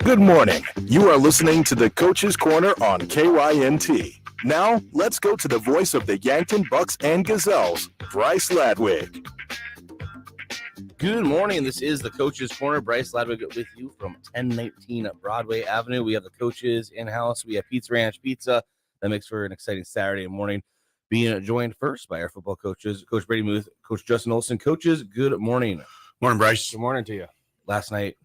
Good morning. You are listening to the Coach's Corner on KYNT. Now, let's go to the voice of the Yankton Bucks and Gazelles, Bryce Ladwig. Good morning. This is the Coach's Corner. Bryce Ladwig with you from 1019 Broadway Avenue. We have the coaches in-house. We have Pizza Ranch Pizza. That makes for an exciting Saturday morning. Being joined first by our football coaches, Coach Brady Muth, Coach Justin Olson. Coaches, good morning. Morning, Bryce. Good morning to you. Last night,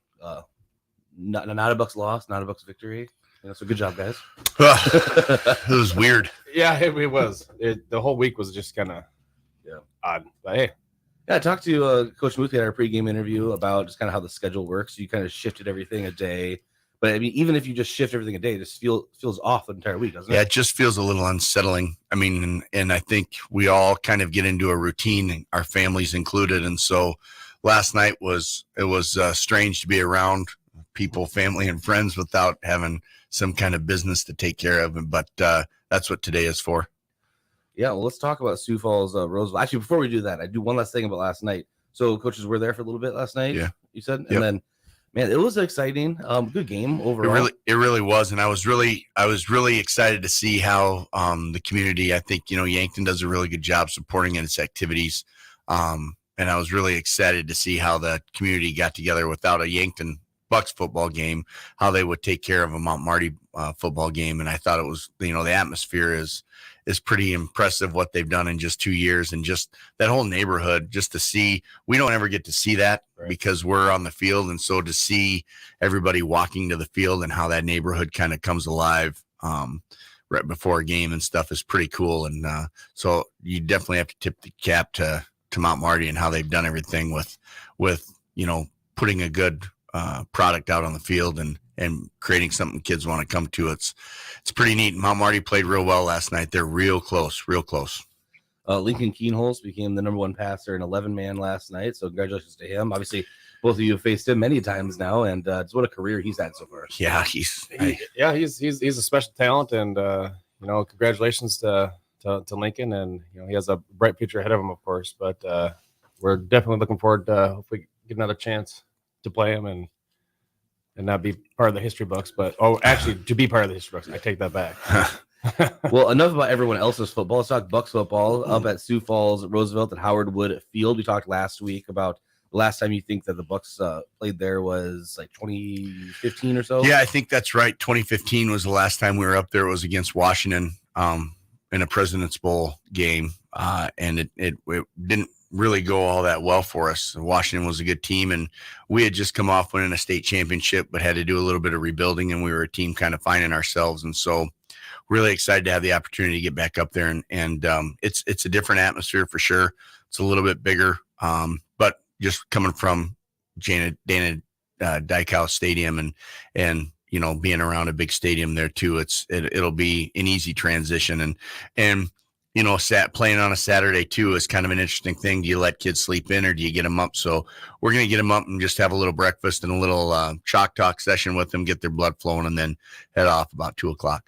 not a Bucks loss, not a Bucks victory. So good job, guys. It was weird. Yeah, it was. The whole week was just kind of odd. But hey. Yeah, I talked to Coach Muth at our pregame interview about just kind of how the schedule works. You kind of shifted everything a day. But, I mean, even if you just shift everything a day, it just feels off the entire week, doesn't it? Yeah, it just feels a little unsettling. I mean, and I think we all kind of get into a routine, our families included. And so last night was strange to be around people, family, and friends without having some kind of business to take care of. But that's what today is for. Yeah, well, let's talk about Sioux Falls, Roosevelt. Actually, before we do that, I do one last thing about last night. So, coaches were there for a little bit last night. Yeah, you said, yep. And then, man, it was exciting. Good game overall. It really was, and I was really excited to see how the community. I think Yankton does a really good job supporting its activities, and I was really excited to see how the community got together without a Yankton Bucks football game, how they would take care of a Mount Marty football game. And I thought it was, the atmosphere is pretty impressive what they've done in just 2 years, and just that whole neighborhood, just to see, we don't ever get to see that because we're on the field. And so to see everybody walking to the field and how that neighborhood kind of comes alive right before a game and stuff is pretty cool. And so you definitely have to tip the cap to Mount Marty and how they've done everything with putting a good product out on the field and creating something kids want to come to. It's pretty neat. Mount Marty played real well last night. They're real close. Lincoln Keaneholz became the number one passer in 11-man last night, so congratulations to him. Obviously, both of you have faced him many times now, and it's what a career he's had so far. Yeah, he's a special talent, and congratulations to Lincoln, and he has a bright future ahead of him, of course. But we're definitely looking forward to hopefully get another chance to play him and not be part of the history books, but actually to be part of the history books. I take that back. Well, enough about everyone else's football. Let's talk Bucks football up at Sioux Falls, Roosevelt, at Howard Wood Field. We talked last week about the last time you think that the Bucks played there was like 2015 or so. Yeah, I think that's right. 2015 was the last time we were up there. It was against Washington in a President's Bowl game, and it didn't really go all that well for us. Washington was a good team, and we had just come off winning a state championship, but had to do a little bit of rebuilding, and we were a team kind of finding ourselves. And so really excited to have the opportunity to get back up there, and it's a different atmosphere for sure. It's a little bit bigger, but just coming from Dana Dykhouse Stadium and being around a big stadium there too, it'll be an easy transition, and playing on a Saturday too is kind of an interesting thing. Do you let kids sleep in or do you get them up? So we're going to get them up and just have a little breakfast and a little chalk talk session with them, get their blood flowing, and then head off about 2:00.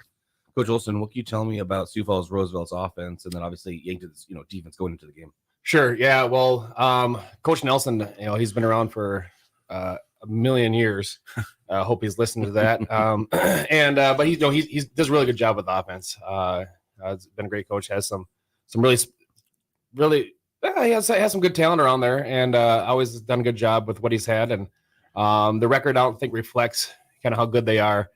Coach Olson, what can you tell me about Sioux Falls Roosevelt's offense, and then obviously Yankton's defense going into the game? Sure. Yeah. Well, Coach Nelson, he's been around for a million years. I hope he's listening to that. But he does a really good job with the offense. He's been a great coach. Has some really he has some good talent around there, and always done a good job with what he's had. And the record, I don't think, reflects kind of how good they are.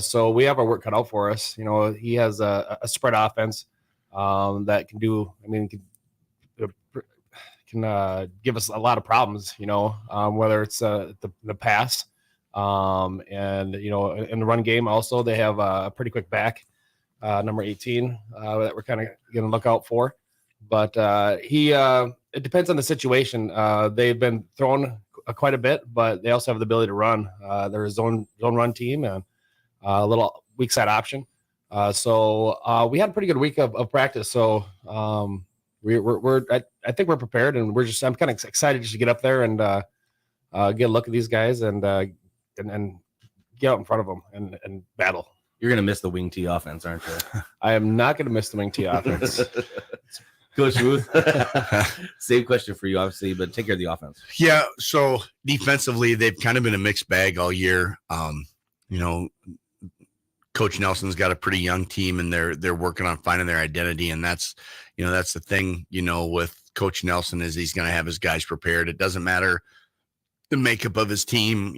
So we have our work cut out for us. He has a spread offense that can do. I mean, can give us a lot of problems. Whether it's the pass, and in the run game. Also, they have a pretty quick back. Number 18 that we're kind of going to look out for. But it depends on the situation. They've been thrown quite a bit, but they also have the ability to run. They're a zone run team and a little weak side option. So we had a pretty good week of practice. So I think we're prepared, and I'm kind of excited just to get up there and get a look at these guys and get out in front of them and battle. You're going to miss the wing T offense, aren't you? I am not going to miss the wing T offense. Coach Muth, same question for you, obviously, but take care of the offense. Yeah, so defensively, they've kind of been a mixed bag all year. Coach Nelson's got a pretty young team, and they're working on finding their identity. And that's the thing, with Coach Nelson, is he's going to have his guys prepared. It doesn't matter the makeup of his team,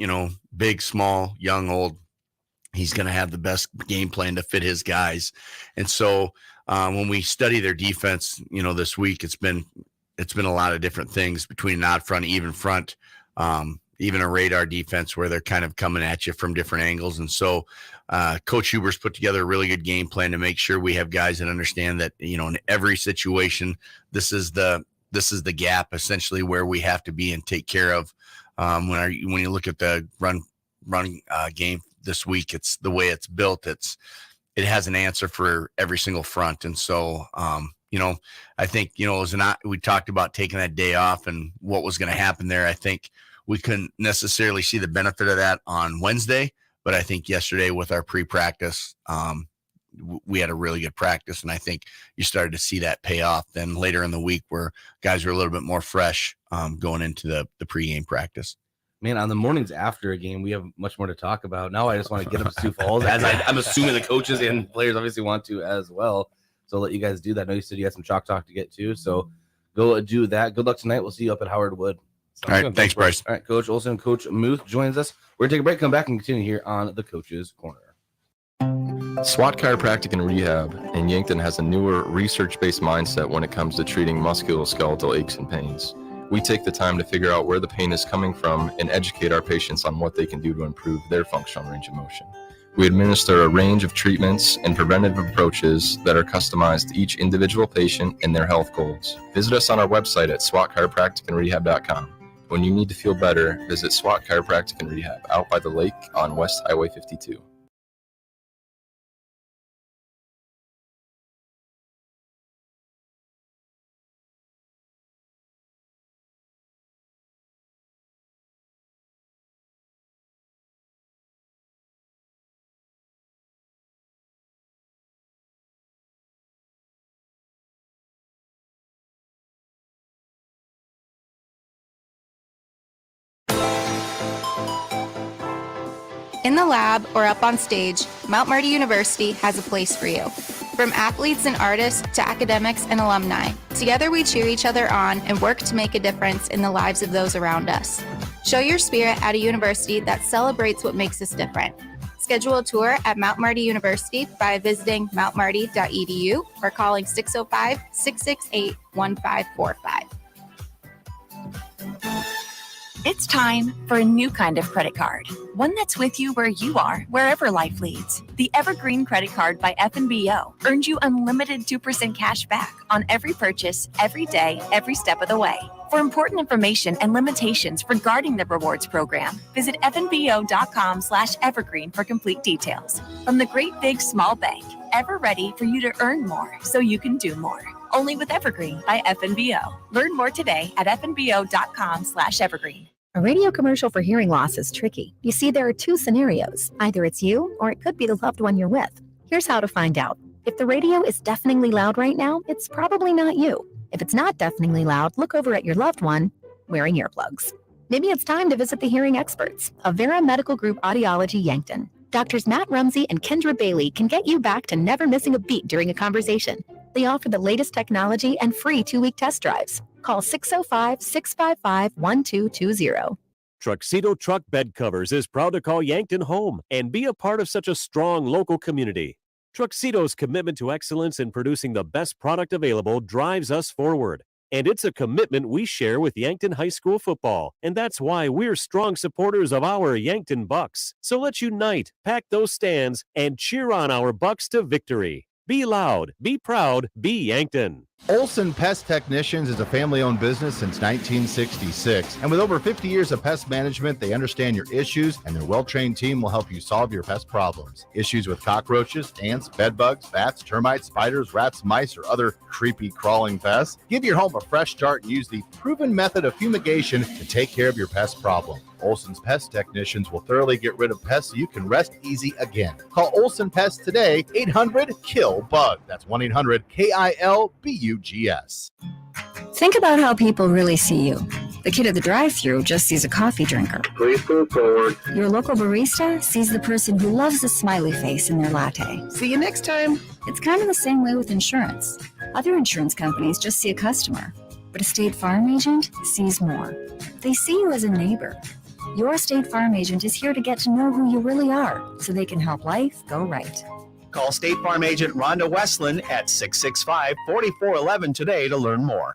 big, small, young, old. He's going to have the best game plan to fit his guys. And so when we study their defense, this week, it's been a lot of different things between an odd front, even front, even a radar defense where they're kind of coming at you from different angles. And so Coach Huber's put together a really good game plan to make sure we have guys that understand that, in every situation, this is the gap essentially where we have to be and take care of. When you look at the run game this week, it's the way it's built. It has an answer for every single front. And so, I think, we talked about taking that day off and what was going to happen there. I think we couldn't necessarily see the benefit of that on Wednesday, but I think yesterday with our pre-practice, we had a really good practice. And I think you started to see that pay off then later in the week where guys were a little bit more fresh going into the pregame practice. Man, on the mornings after a game, we have much more to talk about. Now I just want to get up to Sioux Falls, as I'm assuming the coaches and players obviously want to as well. So I'll let you guys do that. I know you said you had some chalk talk to get to, so go do that. Good luck tonight. We'll see you up at Howard Wood. All right, thanks, Bryce. All right, Coach Olson, Coach Muth joins us. We're going to take a break, come back, and continue here on the Coach's Corner. SWAT Chiropractic and Rehab in Yankton has a newer research-based mindset when it comes to treating musculoskeletal aches and pains. We take the time to figure out where the pain is coming from and educate our patients on what they can do to improve their functional range of motion. We administer a range of treatments and preventative approaches that are customized to each individual patient and their health goals. Visit us on our website at swatchiropracticandrehab.com. When you need to feel better, visit SWAT Chiropractic and Rehab out by the lake on West Highway 52. In the lab or up on stage, Mount Marty University has a place for you. From athletes and artists to academics and alumni, together we cheer each other on and work to make a difference in the lives of those around us. Show your spirit at a university that celebrates what makes us different. Schedule a tour at Mount Marty University by visiting mountmarty.edu or calling 605-668-1545. It's time for a new kind of credit card, one that's with you where you are, wherever life leads. The Evergreen Credit Card by FNBO earns you unlimited 2% cash back on every purchase, every day, every step of the way. For important information and limitations regarding the rewards program, visit fnbo.com/evergreen for complete details. From the great big small bank, ever ready for you to earn more so you can do more. Only with Evergreen by FNBO. Learn more today at fnbo.com/evergreen. A radio commercial for hearing loss is tricky. You see, there are two scenarios. Either it's you or it could be the loved one you're with. Here's how to find out. If the radio is deafeningly loud right now, it's probably not you. If it's not deafeningly loud, look over at your loved one wearing earplugs. Maybe it's time to visit the hearing experts, Avera Medical Group Audiology Yankton. Doctors Matt Rumsey and Kendra Bailey can get you back to never missing a beat during a conversation. They offer the latest technology and free 2-week test drives. Call 605-655-1220. Truxedo Truck Bed Covers is proud to call Yankton home and be a part of such a strong local community. Truxedo's commitment to excellence in producing the best product available drives us forward. And it's a commitment we share with Yankton High School football. And that's why we're strong supporters of our Yankton Bucks. So let's unite, pack those stands, and cheer on our Bucks to victory. Be loud, be proud, be Yankton. Olson Pest Technicians is a family-owned business since 1966. And with over 50 years of pest management, they understand your issues, and their well-trained team will help you solve your pest problems. Issues with cockroaches, ants, bedbugs, bats, termites, spiders, rats, mice, or other creepy crawling pests? Give your home a fresh start and use the proven method of fumigation to take care of your pest problem. Olson's Pest Technicians will thoroughly get rid of pests so you can rest easy again. Call Olson Pest today, 800-KILL-BUG. That's 1-800-KILBUGS. Think about how people really see you. The kid at the drive-thru just sees a coffee drinker. Please move forward. Your local barista sees the person who loves a smiley face in their latte. See you next time. It's kind of the same way with insurance. Other insurance companies just see a customer, but a State Farm agent sees more. They see you as a neighbor. Your State Farm agent is here to get to know who you really are, so they can help life go right. Call State Farm agent Rhonda Westland at 665-4411 today to learn more.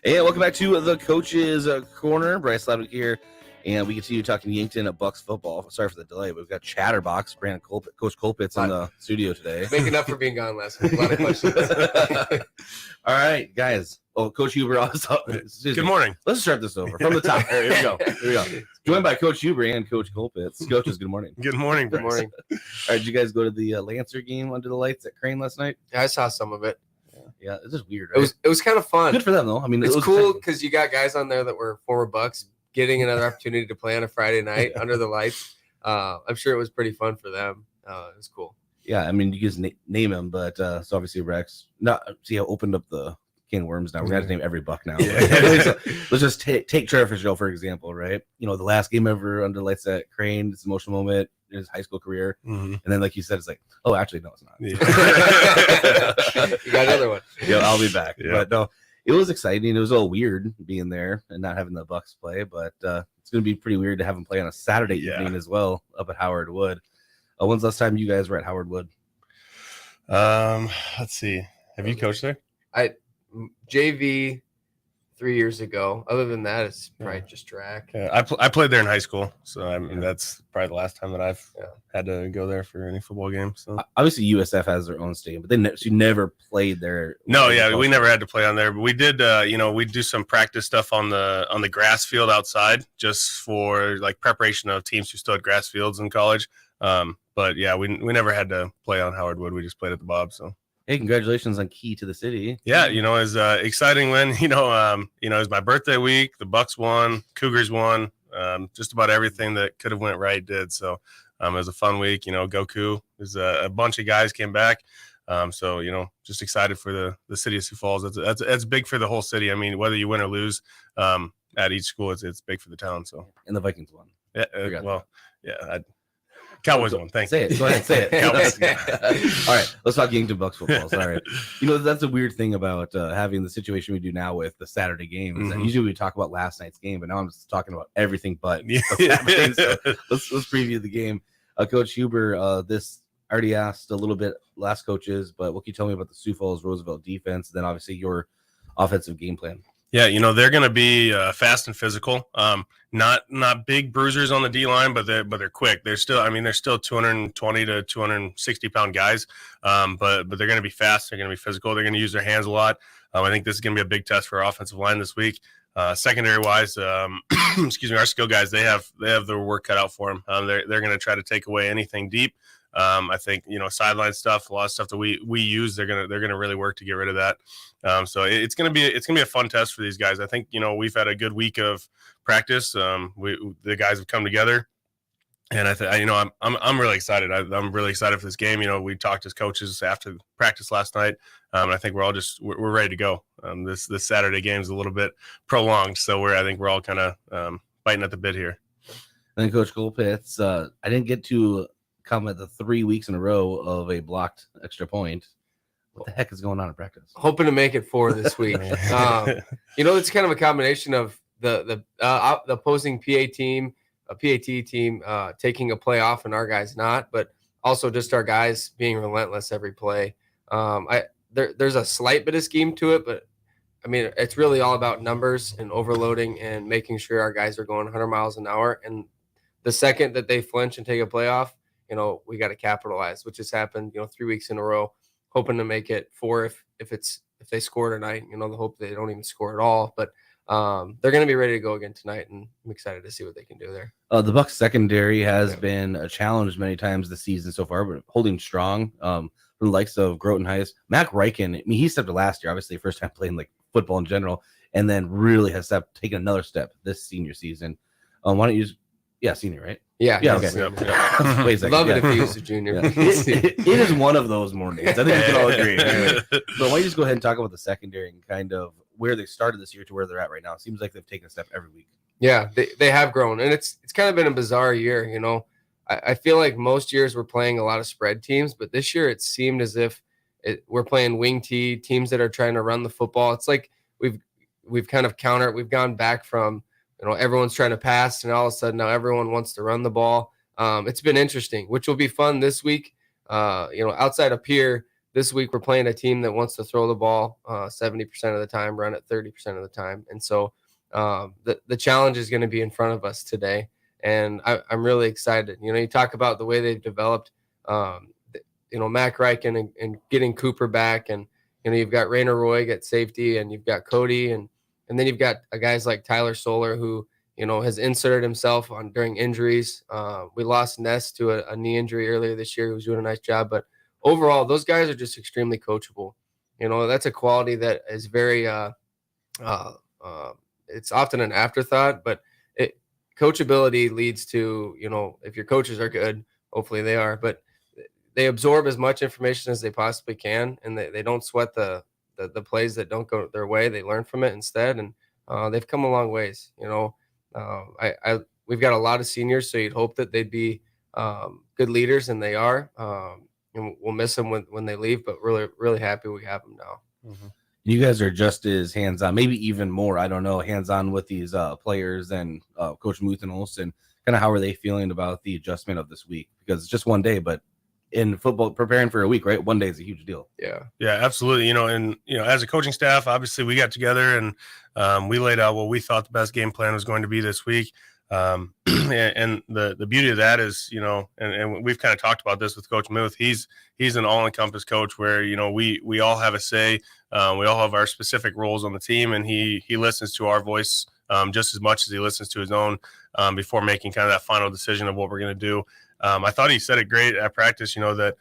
Hey, welcome back to the Coach's Corner. Bryce Ladwig here, and we continue talking Yankton at Bucks football. Sorry for the delay, but we've got Chatterbox, Brandon Coach Colpitz in the studio today. Making up for being gone last week. A lot of questions. All right, guys. Oh, Coach Huber. Good morning. Let's start this over from the top. Here we go. Joined by Coach Huber and Coach Colpitz. Coaches, good morning. Good morning. Good morning. All right, did you guys go to the Lancer game under the lights at Crane last night? Yeah, I saw some of it. Yeah, it's just weird. Right? It was kind of fun. Good for them, though. I mean, it's cool because you got guys on there that were former Bucks getting another opportunity to play on a Friday night under the lights. I'm sure it was pretty fun for them. It was cool. Yeah, I mean, you just name him, but so obviously Rex. Opened up the can of worms now. We're gonna have to name every Buck now. Yeah. Let's just take Trevor Fitzgerald for example, right? You know, the last game ever under lights at Crane. It's an emotional moment in his high school career, and then like you said, it's like, oh, actually, no, it's not. Yeah. You got another one. Yeah, I'll be back. Yeah. But no, it was exciting. It was a little weird being there and not having the Bucks play, but it's gonna be pretty weird to have them play on a Saturday evening as well up at Howard Wood. When's the last time you guys were at Howard Wood? Let's see. Have you coached there? JV 3 years ago. Other than that, it's probably just track. Yeah, I played there in high school, so I mean that's probably the last time that I've had to go there for any football game. So obviously USF has their own stadium, but you never played there. No, we never had to play on there, but we did. We do some practice stuff on the grass field outside, just for like preparation of teams who still had grass fields in college. But yeah, we never had to play on Howard Wood. We just played at the Bob. So. Hey, congratulations on Key to the City. Yeah, it was exciting when, it was my birthday week. The Bucks won, Cougars won, just about everything that could have went right did. So it was a fun week. Goku, there's a bunch of guys came back. So, just excited for the city of Sioux Falls. That's big for the whole city. I mean, whether you win or lose at each school, it's big for the town. So and the Vikings won. Yeah, Cowboys won. Thanks. Say it. Go ahead. Say it. Cowboys. All right. Let's talk Yankton Bucks football. Sorry. That's a weird ththing about having the situation we do now with the Saturday game. Is that usually we talk about last night's game, but now I'm just talking about everything but. So let's preview the game. Coach Huber, this already asked a little bit last coaches, but what can you tell me about the Sioux Falls Roosevelt defense? Then obviously your offensive game plan. Yeah, they're going to be fast and physical. Not big bruisers on the D line, but they're quick. They're still 220 to 260 pound guys. But they're going to be fast. They're going to be physical. They're going to use their hands a lot. I think this is going to be a big test for our offensive line this week. Secondary wise, our skill guys, they have their work cut out for them. They're going to try to take away anything deep. I think sideline stuff, a lot of stuff that we use. They're gonna really work to get rid of that. So it's gonna be a fun test for these guys. I think we've had a good week of practice. The guys have come together, and I'm really excited. I'm really excited for this game. We talked as coaches after practice last night, and I think we're all we're ready to go. This Saturday game is a little bit prolonged, so I think we're all kind of biting at the bit here. And then Coach Colpitz, I didn't get to come at the 3 weeks in a row of a blocked extra point. What the heck is going on in practice? Hoping to make it 4 this week. It's kind of a combination of the opposing PAT team taking a play off and our guys not, but also just our guys being relentless every play. There's a slight bit of scheme to it, but I mean, it's really all about numbers and overloading and making sure our guys are going 100 miles an hour. And the second that they flinch and take a play off, we got to capitalize, which has happened, 3 weeks in a row, hoping to make it 4 if they score tonight, the hope they don't even score at all. But they're going to be ready to go again tonight, and I'm excited to see what they can do there. The Bucs secondary has been a challenge many times this season so far, but holding strong from the likes of Groton Heights. Mac Reichen, I mean, he stepped up last year, obviously first time playing like football in general, and then really has taken another step this senior season. Why don't you Yeah, senior, right? Yeah. Yeah, he's okay. a senior. Wait a second. Love it Yeah. if he was a junior. Yeah. It is one of those mornings. I think we can all agree. Anyway, but why don't you just go ahead and talk about the secondary and kind of where they started this year to where they're at right now? It seems like they've taken a step every week. Yeah, they have grown, and it's kind of been a bizarre year. You know, I feel like most years we're playing a lot of spread teams, but this year it seemed as if we're playing wing T teams that are trying to run the football. It's like we've kind of countered. We've gone back from, you know, everyone's trying to pass, and all of a sudden now everyone wants to run the ball. It's been interesting, which will be fun this week. You know, outside of Pierre, this week we're playing a team that wants to throw the ball 70% of the time, run it 30% of the time, and so the challenge is going to be in front of us today, and I'm really excited. You know, you talk about the way they've developed. You know, Mac Reichen and getting Cooper back, and you know you've got Rainer Roy at safety, and you've got Cody, and then you've got guys like Tyler Solar who, you know, has inserted himself during injuries. We lost Ness to a knee injury earlier this year. He was doing a nice job, but overall, those guys are just extremely coachable. You know, that's a quality that is very it's often an afterthought, but coachability leads to, you know, if your coaches are good, hopefully they are, but they absorb as much information as they possibly can, and they don't sweat the plays that don't go their way. They learn from it instead, and they've come a long ways. You know, we've got a lot of seniors, so you'd hope that they'd be good leaders, and they are. And we'll miss them when they leave, but really happy we have them now. Mm-hmm. You guys are just as hands-on, maybe even more, I don't know, hands-on with these players than Coach Muth and Olson. Kind of how are they feeling about the adjustment of this week? Because it's just one day, but in football, preparing for a week, right? One day is a huge deal. Yeah, absolutely. You know, and you know, as a coaching staff, obviously we got together and we laid out what we thought the best game plan was going to be this week. And the beauty of that is, you know, and we've kind of talked about this with Coach Muth. He's an all-encompass coach where, you know, we all have a say. We all have our specific roles on the team, and he listens to our voice just as much as he listens to his own before making kind of that final decision of what we're going to do. I thought he said it great at practice, you know, that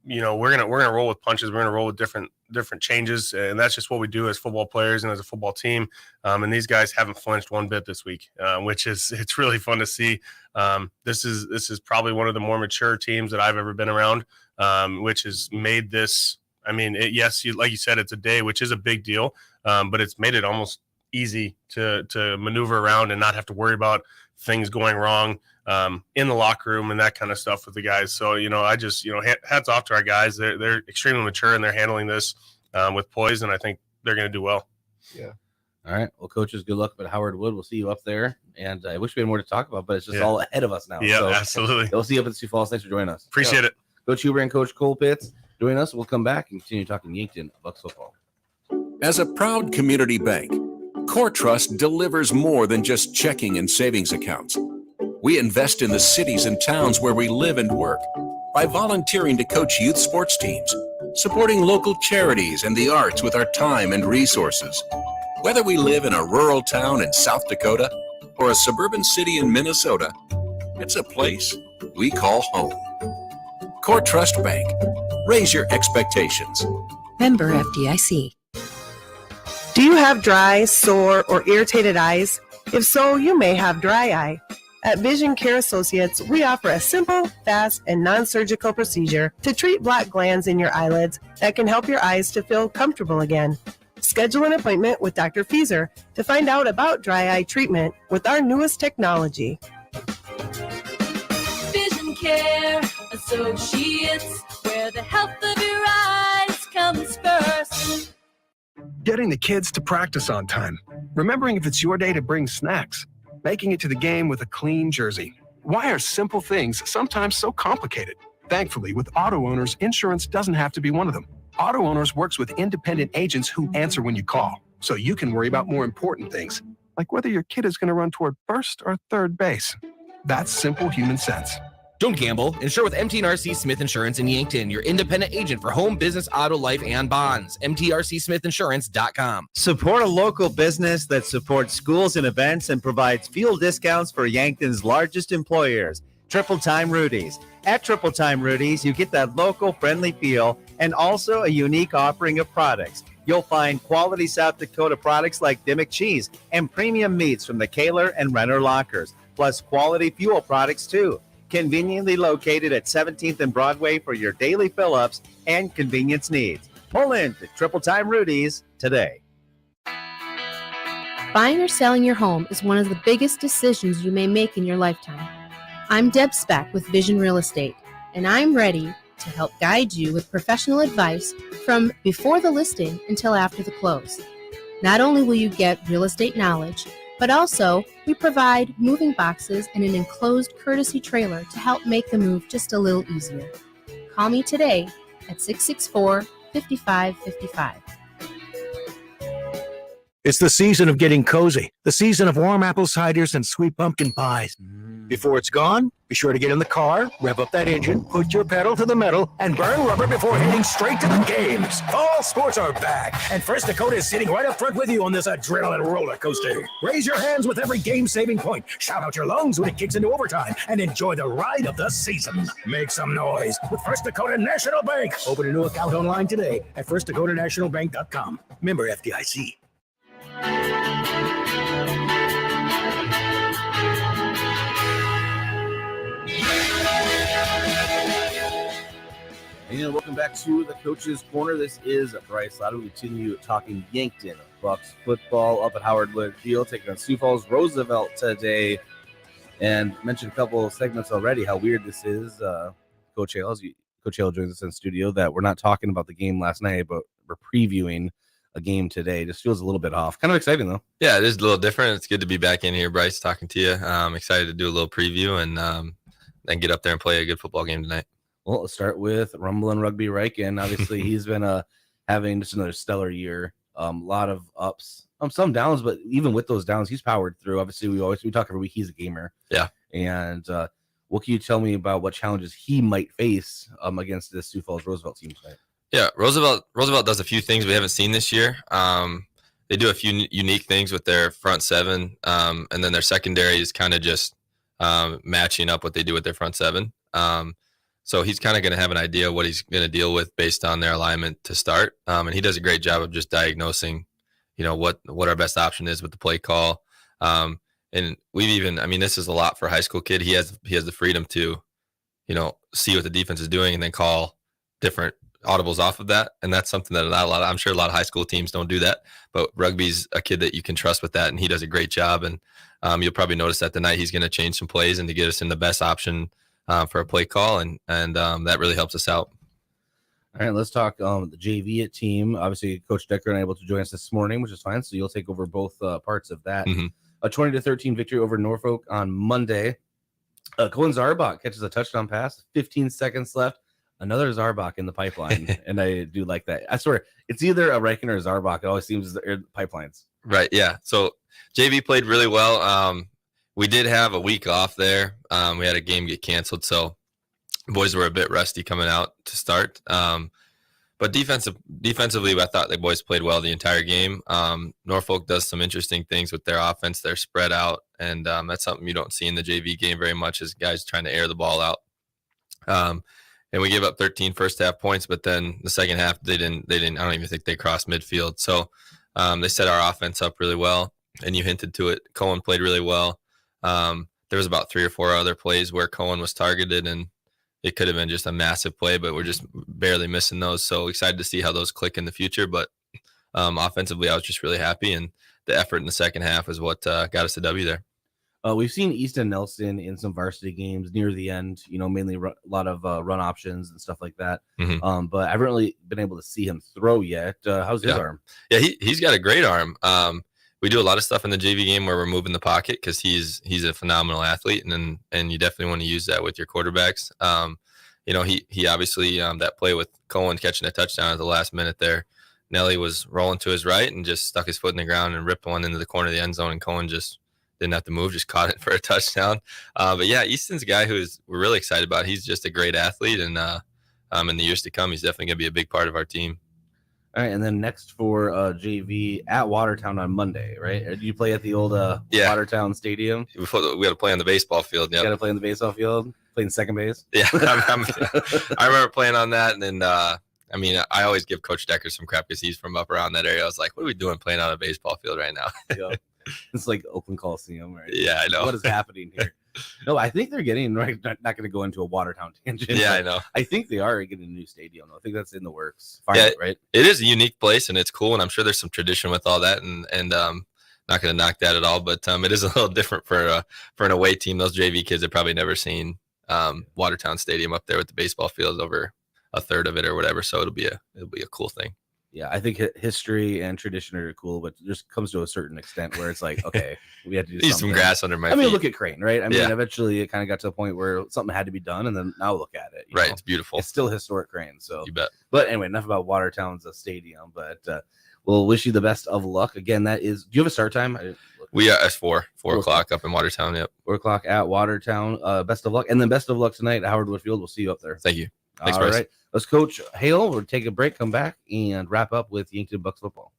you know, we're gonna roll with punches. We're gonna roll with different changes, and that's just what we do as football players and as a football team. And these guys haven't flinched one bit this week, which it's really fun to see. This is probably one of the more mature teams that I've ever been around, which has made this. I mean, like you said, it's a day, which is a big deal, but it's made it almost easy to maneuver around and not have to worry about things going wrong in the locker room and that kind of stuff with the guys. So, you know, I just, you know, hats off to our guys. They're extremely mature and they're handling this with poise, and I think they're going to do well. Yeah. All right. Well, coaches, good luck at Howard Wood. We'll see you up there. And I wish we had more to talk about, but it's just all ahead of us now. Yeah, so absolutely. We'll see you up at Sioux Falls. Thanks for joining us. Appreciate it. Coach Huber and Coach Colpitts join us. We'll come back and continue talking Yankton Bucks football. As a proud community bank, Core Trust delivers more than just checking and savings accounts. We invest in the cities and towns where we live and work by volunteering to coach youth sports teams, supporting local charities and the arts with our time and resources. Whether we live in a rural town in South Dakota or a suburban city in Minnesota, it's a place we call home. Core Trust Bank. Raise your expectations. Member FDIC. Do you have dry, sore, or irritated eyes? If so, you may have dry eye. At Vision Care Associates, we offer a simple, fast, and non-surgical procedure to treat black glands in your eyelids that can help your eyes to feel comfortable again. Schedule an appointment with Dr. Fieser to find out about dry eye treatment with our newest technology. Vision Care Associates, where the health of your eyes comes first. Getting the kids to practice on time. Remembering if it's your day to bring snacks. Making it to the game with a clean jersey. Why are simple things sometimes so complicated? Thankfully, with Auto Owners, insurance doesn't have to be one of them. Auto Owners works with independent agents who answer when you call, so you can worry about more important things, like whether your kid is going to run toward first or third base. That's simple human sense. Don't gamble. Insure with MTRC Smith Insurance in Yankton, your independent agent for home, business, auto, life, and bonds. MTRCSmithInsurance.com. Support a local business that supports schools and events and provides fuel discounts for Yankton's largest employers, Triple Time Rudy's. At Triple Time Rudy's, you get that local friendly feel and also a unique offering of products. You'll find quality South Dakota products like Dimmick cheese and premium meats from the Kaler and Renner lockers. plus quality fuel products too. Conveniently located at 17th and Broadway for your daily fill-ups and convenience needs. Pull in to Triple Time Rudy's today. Buying or selling your home is one of the biggest decisions you may make in your lifetime. I'm Deb Speck with Vision Real Estate, and I'm ready to help guide you with professional advice from before the listing until after the close. Not only will you get real estate knowledge, but also we provide moving boxes and an enclosed courtesy trailer to help make the move just a little easier. Call me today at 664-5555. It's the season of getting cozy, the season of warm apple ciders and sweet pumpkin pies. Before it's gone, be sure to get in the car, rev up that engine, put your pedal to the metal, and burn rubber before heading straight to the games. Fall sports are back, and First Dakota is sitting right up front with you on this adrenaline roller coaster. Raise your hands with every game-saving point, shout out your lungs when it kicks into overtime, and enjoy the ride of the season. Make some noise with First Dakota National Bank. Open a new account online today at firstdakotanationalbank.com. Member FDIC. And welcome back to the Coach's Corner. This is Bryce Ladwig. We continue talking Yankton Bucks football up at Howard Wood Field, taking on Sioux Falls Roosevelt today. And mentioned a couple of segments already how weird this is. Coach Hale joins us in the studio that we're not talking about the game last night, but we're previewing a game today. Just feels a little bit off. Kind of exciting though. Yeah, it is a little different. It's good to be back in here, Bryce, talking to you. I'm excited to do a little preview and then get up there and play a good football game tonight. Well, let's start with Rumblin' Rugby Riken. Obviously, he's been having just another stellar year. A lot of ups, some downs, but even with those downs, he's powered through. Obviously, we talk every week. He's a gamer. Yeah. And what can you tell me about what challenges he might face against this Sioux Falls Roosevelt team tonight? Yeah, Roosevelt does a few things we haven't seen this year. They do a few unique things with their front seven, and then their secondary is kind of just matching up what they do with their front seven. So he's kind of going to have an idea what he's going to deal with based on their alignment to start. And he does a great job of just diagnosing, what our best option is with the play call. And this is a lot for a high school kid. He has the freedom to, see what the defense is doing and then call different audibles off of that. And that's something that I'm sure a lot of high school teams don't do that, but rugby's a kid that you can trust with that. And he does a great job. And you'll probably notice that tonight he's going to change some plays and to get us in the best option for a play call. And that really helps us out. All right, let's talk the JV team. Obviously, Coach Decker and able to join us this morning, which is fine. So you'll take over both parts of that. Mm-hmm. A 20-13 victory over Norfolk on Monday. Colin Zarbach catches a touchdown pass, 15 seconds left. Another Zarbach in the pipeline, and I do like that. I swear, it's either a Riken or a Zarbach. It always seems pipelines. Right, yeah. So JV played really well. We did have a week off there. We had a game get canceled, so boys were a bit rusty coming out to start. But defensively, I thought the boys played well the entire game. Norfolk does some interesting things with their offense. They're spread out, and that's something you don't see in the JV game very much is guys trying to air the ball out. And we gave up 13 first half points, but then the second half, they didn't, I don't even think they crossed midfield. So they set our offense up really well, and you hinted to it. Cohen played really well. There was about 3 or 4 other plays where Cohen was targeted, and it could have been just a massive play, but we're just barely missing those. So excited to see how those click in the future. But offensively, I was just really happy, and the effort in the second half is what got us the W there. We've seen Easton Nelson in some varsity games near the end, mainly a lot of run options and stuff like that. Mm-hmm. But I haven't really been able to see him throw yet. How's his arm? Yeah, he's got a great arm. We do a lot of stuff in the JV game where we're moving the pocket because he's a phenomenal athlete, and you definitely want to use that with your quarterbacks. He obviously that play with Cohen catching a touchdown at the last minute there. Nelly was rolling to his right and just stuck his foot in the ground and ripped one into the corner of the end zone, and Cohen just didn't have to move, just caught it for a touchdown. But yeah, Easton's a guy we're really excited about. He's just a great athlete, and in the years to come, he's definitely going to be a big part of our team. All right, and then next for JV at Watertown on Monday, right? Do you play at the old Watertown Stadium? We got to play on the baseball field. Yeah, got to play on the baseball field. Playing second base. Yeah, I remember playing on that, and then I always give Coach Decker some crap because he's from up around that area. I was like, "What are we doing playing on a baseball field right now?" Yeah. It's like Oakland Coliseum, right? Yeah, I know. What is happening here? No, I think they're getting right. Not going to go into a Watertown tangent. Yeah, I know. I think they are getting a new stadium. I think that's in the works. Finally, right? It is a unique place and it's cool, and I'm sure there's some tradition with all that, and not going to knock that at all, but it is a little different for an away team. Those JV kids have probably never seen Watertown Stadium up there with the baseball fields over a third of it or whatever. So it'll be a cool thing. Yeah, I think history and tradition are cool, but it just comes to a certain extent where it's like, okay, we had to do Need something. some grass under my I mean, feet. look at Crane, right? I mean, Yeah. eventually it kind of got to a point where something had to be done, and then now look at it. you Right, know? it's beautiful. It's still historic Crane, so You bet. But anyway, enough about Watertown's stadium. But we'll wish you the best of luck. Again, that is. Do you have a start time? We are at 4 o'clock up in Watertown. Yep. 4 o'clock at Watertown. Best of luck, and then best of luck tonight at Howard Wood Field. We'll see you up there. Thank you. Thanks, All Bryce. right, let's Coach Hale. We'll take a break, come back, and wrap up with Yankton Bucks football.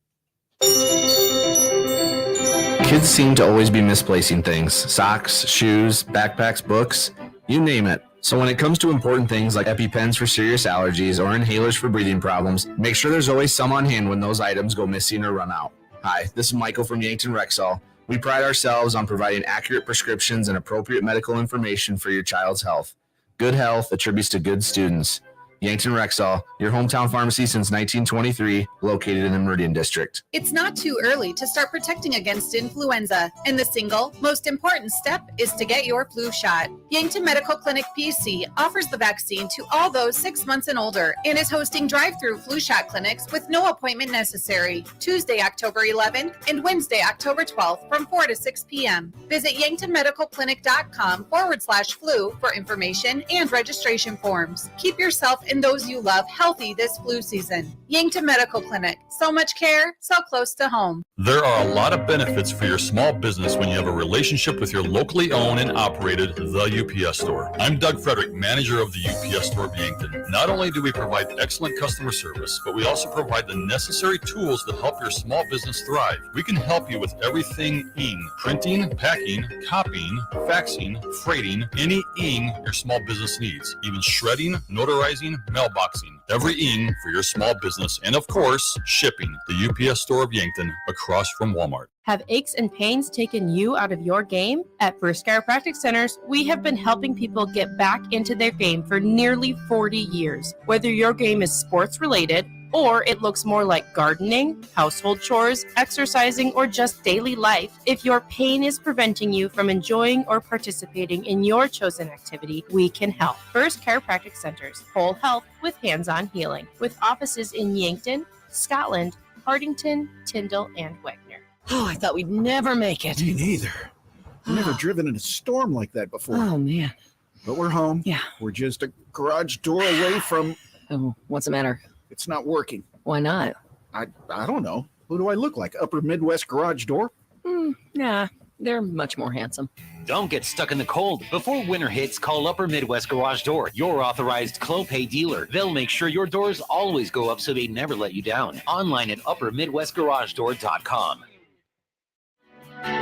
Kids seem to always be misplacing things: socks, shoes, backpacks, books, you name it. So when it comes to important things like EpiPens for serious allergies or inhalers for breathing problems, make sure there's always some on hand when those items go missing or run out. Hi, this is Michael from Yankton Rexall. We pride ourselves on providing accurate prescriptions and appropriate medical information for your child's health. Good health attributes to good students. Yankton Rexall, your hometown pharmacy since 1923, located in the Meridian District. It's not too early to start protecting against influenza, and the single most important step is to get your flu shot. Yankton Medical Clinic PC offers the vaccine to all those 6 months and older and is hosting drive-through flu shot clinics with no appointment necessary, Tuesday, October 11th and Wednesday, October 12th from 4 to 6 p.m. Visit yanktonmedicalclinic.com/flu for information and registration forms. Keep yourself and those you love healthy this flu season. Yankton Medical Clinic. So much care, so close to home. There are a lot of benefits for your small business when you have a relationship with your locally owned and operated The UPS Store. I'm Doug Frederick, manager of the UPS Store of Yankton. Not only do we provide excellent customer service, but we also provide the necessary tools to help your small business thrive. We can help you with everything ing: printing, packing, copying, faxing, freighting, any ing your small business needs, even shredding, notarizing, mailboxing, every ing for your small business, and of course, shipping. The UPS Store of Yankton, across from Walmart. Have aches and pains taken you out of your game? At First Chiropractic Centers, we have been helping people get back into their game for nearly 40 years. Whether your game is sports related, or it looks more like gardening, household chores, exercising, or just daily life, if your pain is preventing you from enjoying or participating in your chosen activity, we can help. First Chiropractic Centers, whole health with hands-on healing, with offices in Yankton, Scotland, Hardington, Tyndall, and Wagner. Oh, I thought we'd never make it. Me neither. I've never driven in a storm like that before. Oh, man. But we're home. Yeah. We're just a garage door away from... Oh, what's the matter? It's not working. Why not? I don't know. Who do I look like? Upper Midwest garage door? Nah, they're much more handsome. Don't get stuck in the cold. Before winter hits, call Upper Midwest Garage Door, your authorized Clopay dealer. They'll make sure your doors always go up so they never let you down. Online at uppermidwestgaragedoor.com.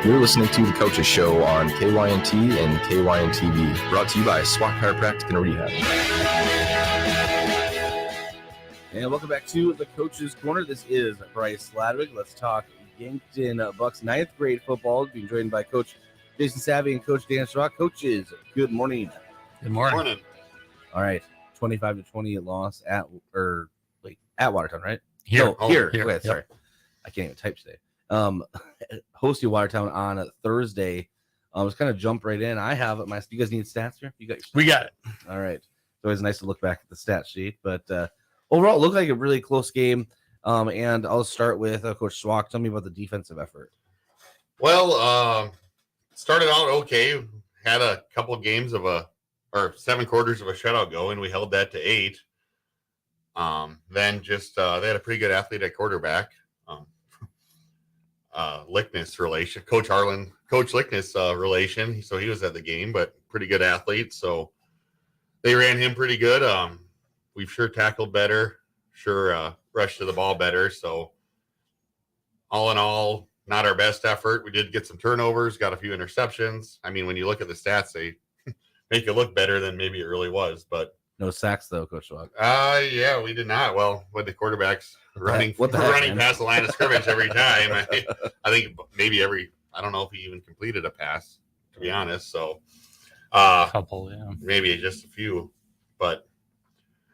You're listening to The Coaches Show on KYNT and KYNTV, brought to you by SWAT Chiropractic and Rehab. And welcome back to the Coach's Corner. This is Bryce Ladwig. Let's talk Yankton Bucks 9th grade football, being joined by Coach Jason Savvy and Coach Dan Schrock. Coaches, good morning. Good morning. All right, 25-20 loss at Watertown, right? Here. No, Oh, here. here. Wait, Yep. sorry, I can't even type today. Hosting Watertown on Thursday. Let's kind of jump right in. I have my. You guys need stats here? You got your stats? We got it. All right. It's always nice to look back at the stat sheet, but overall, it looked like a really close game. And I'll start with Coach Schwach. Tell me about the defensive effort. Well, started out okay. Had a couple of games of 7 quarters of a shutout going. We held that to 8. Then just they had a pretty good athlete at quarterback. Lickness relation, Coach Lickness relation. So he was at the game, but pretty good athlete. So they ran him pretty good. We've sure tackled better, rushed to the ball better. So all in all, not our best effort. We did get some turnovers, got a few interceptions. I mean, when you look at the stats, they make it look better than maybe it really was. But no sacks though, Coach Schwach. Yeah, we did not. Well, with the quarterbacks running What the heck, man? past the line of scrimmage every time, I think maybe every I don't know if he even completed a pass, to be honest. So, couple, yeah, maybe just a few, but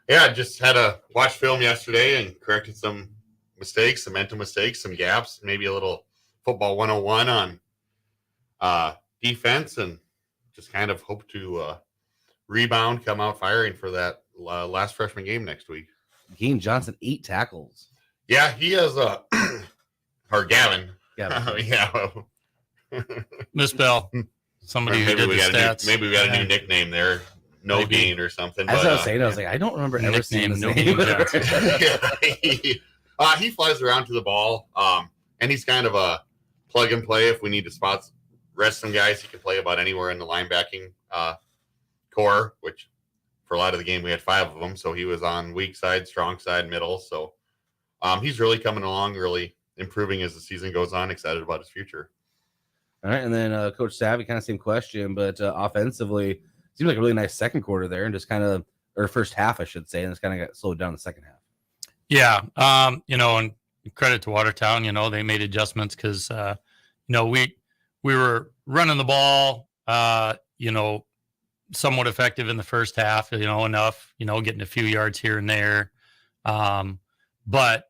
yeah, just had to watch film yesterday and corrected some mistakes, some mental mistakes, some gaps, maybe a little football 101 on defense, and just kind of hope to rebound, come out firing for that last freshman game next week. Gain Johnson 8 tackles. Yeah, he has or Gavin. Yeah. Miss Bell. Somebody who did the stats. Maybe we got a new nickname there. No Maybe. Gain or something. That's but, what I was saying. I was like, I don't remember ever seeing his No name. Gain Johnson. He flies around to the ball, and he's kind of a plug and play. If we need to rest some guys, he can play about anywhere in the linebacking core, which for a lot of the game we had 5 of them. So he was on weak side, strong side, middle. So he's really coming along, really improving as the season goes on. Excited about his future. All right, and then Coach Savvy, kind of same question, but offensively, seemed like a really nice second quarter there, and just kind of, or first half, I should say, and it's kind of got slowed down the second half. Yeah, and credit to Watertown, they made adjustments because, we were running the ball, somewhat effective in the first half, enough, getting a few yards here and there, but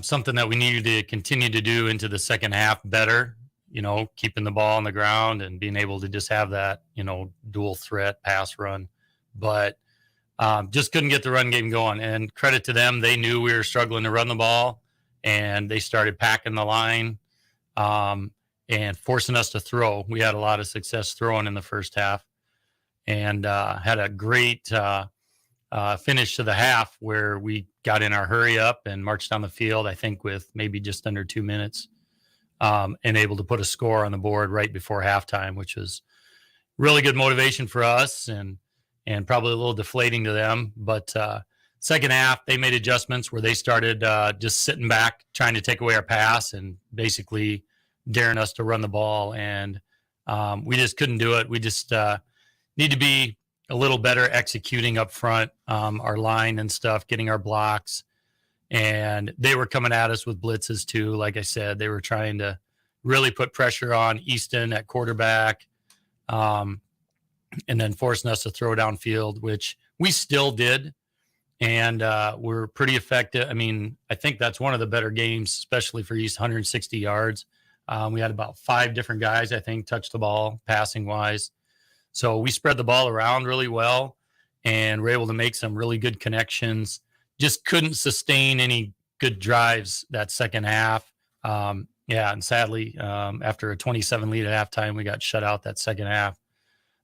something that we needed to continue to do into the second half better. Keeping the ball on the ground and being able to just have that, dual threat pass run, but just couldn't get the run game going. And credit to them, they knew we were struggling to run the ball, and they started packing the line and forcing us to throw. We had a lot of success throwing in the first half, and had a great finish to the half where we got in our hurry up and marched down the field, I think with maybe just under 2 minutes. And able to put a score on the board right before halftime, which was really good motivation for us and probably a little deflating to them. But second half, they made adjustments where they started just sitting back, trying to take away our pass and basically daring us to run the ball. And we just couldn't do it. We just need to be a little better executing up front, our line and stuff, getting our blocks. And they were coming at us with blitzes too. Like I said, they were trying to really put pressure on Easton at quarterback, and then forcing us to throw downfield, which we still did. And we're pretty effective. I mean, I think that's one of the better games, especially for East, 160 yards. We had about 5 different guys, I think, touch the ball passing wise. So we spread the ball around really well and were able to make some really good connections. Just couldn't sustain any good drives that second half. And sadly, after a 27 lead at halftime, we got shut out that second half.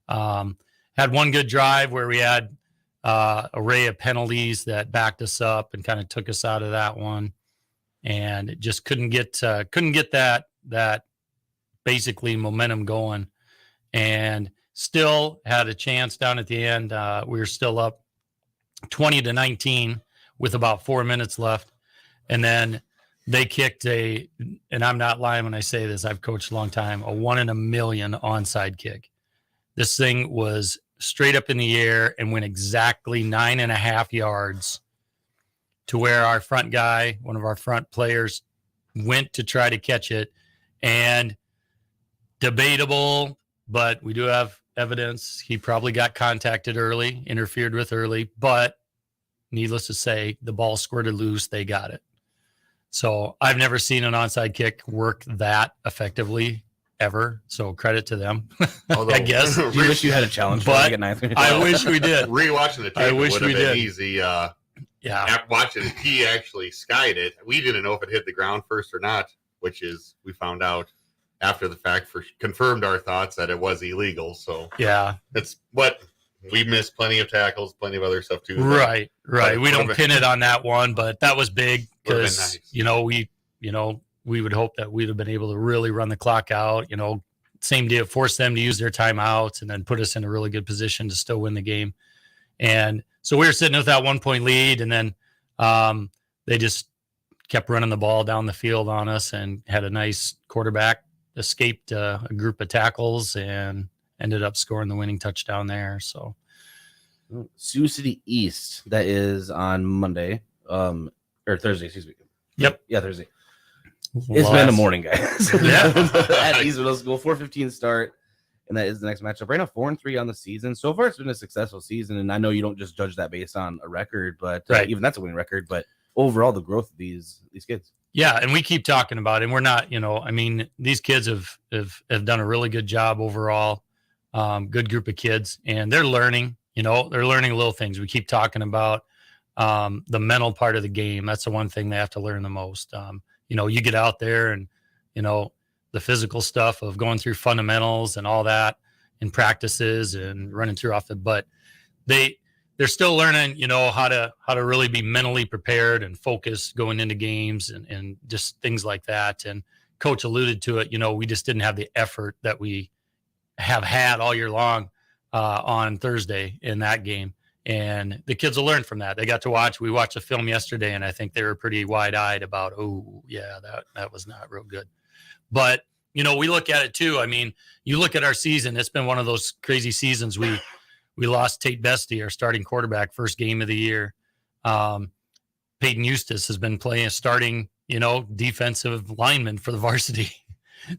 Had one good drive where we had array of penalties that backed us up and kind of took us out of that one, and just couldn't get that basically momentum going, and still had a chance down at the end. We were still up 20-19. With about 4 minutes left. And then they kicked and I'm not lying when I say this, I've coached a long time, a 1 in a million onside kick. This thing was straight up in the air and went exactly 9.5 yards to where our front guy, one of our front players, went to try to catch it. And debatable, but we do have evidence. He probably got contacted early, interfered with early, but needless to say, the ball squirted loose. They got it. So I've never seen an onside kick work that effectively ever. So credit to them. I guess. You wish you had a challenge, but I wish we did. Rewatching the tape, I wish would have we been did. easy. Yeah. After watching it, he actually skied it. We didn't know if it hit the ground first or not, which is we found out after the fact. Confirmed our thoughts that it was illegal. So yeah, it's what. We missed plenty of tackles, plenty of other stuff too. Right. We don't pin it on that one, but that was big because nice. We would hope that we'd have been able to really run the clock out. Same deal, force them to use their timeouts and then put us in a really good position to still win the game. And so we were sitting with that 1 point lead, and then they just kept running the ball down the field on us and had a nice quarterback, escaped a group of tackles and ended up scoring the winning touchdown there. So Sioux City East, that is on Monday, or Thursday, excuse me. Yep. Yeah, Thursday. It's been a morning, guys. Yeah. At Easton Middle School, 4:15 start, and that is the next matchup. Right now, 4-3 on the season. So far, it's been a successful season, and I know you don't just judge that based on a record, but Right. even that's a winning record. But overall, the growth of these kids. Yeah, and we keep talking about it. And we're not, I mean, these kids have done a really good job overall. Good group of kids, and they're learning. They're learning little things. We keep talking about the mental part of the game. That's the one thing they have to learn the most. You get out there and the physical stuff of going through fundamentals and all that in practices and running through off the, but they're still learning, how to really be mentally prepared and focused going into games and just things like that. And Coach alluded to it, we just didn't have the effort that we have had all year long on Thursday in that game. And the kids will learn from that. They got to watch. We watched a film yesterday, and I think they were pretty wide-eyed about, oh, yeah, that was not real good. But, we look at it too. I mean, you look at our season, it's been one of those crazy seasons. We lost Tate Bestie, our starting quarterback, first game of the year. Peyton Eustace has been playing, starting, defensive lineman for the varsity.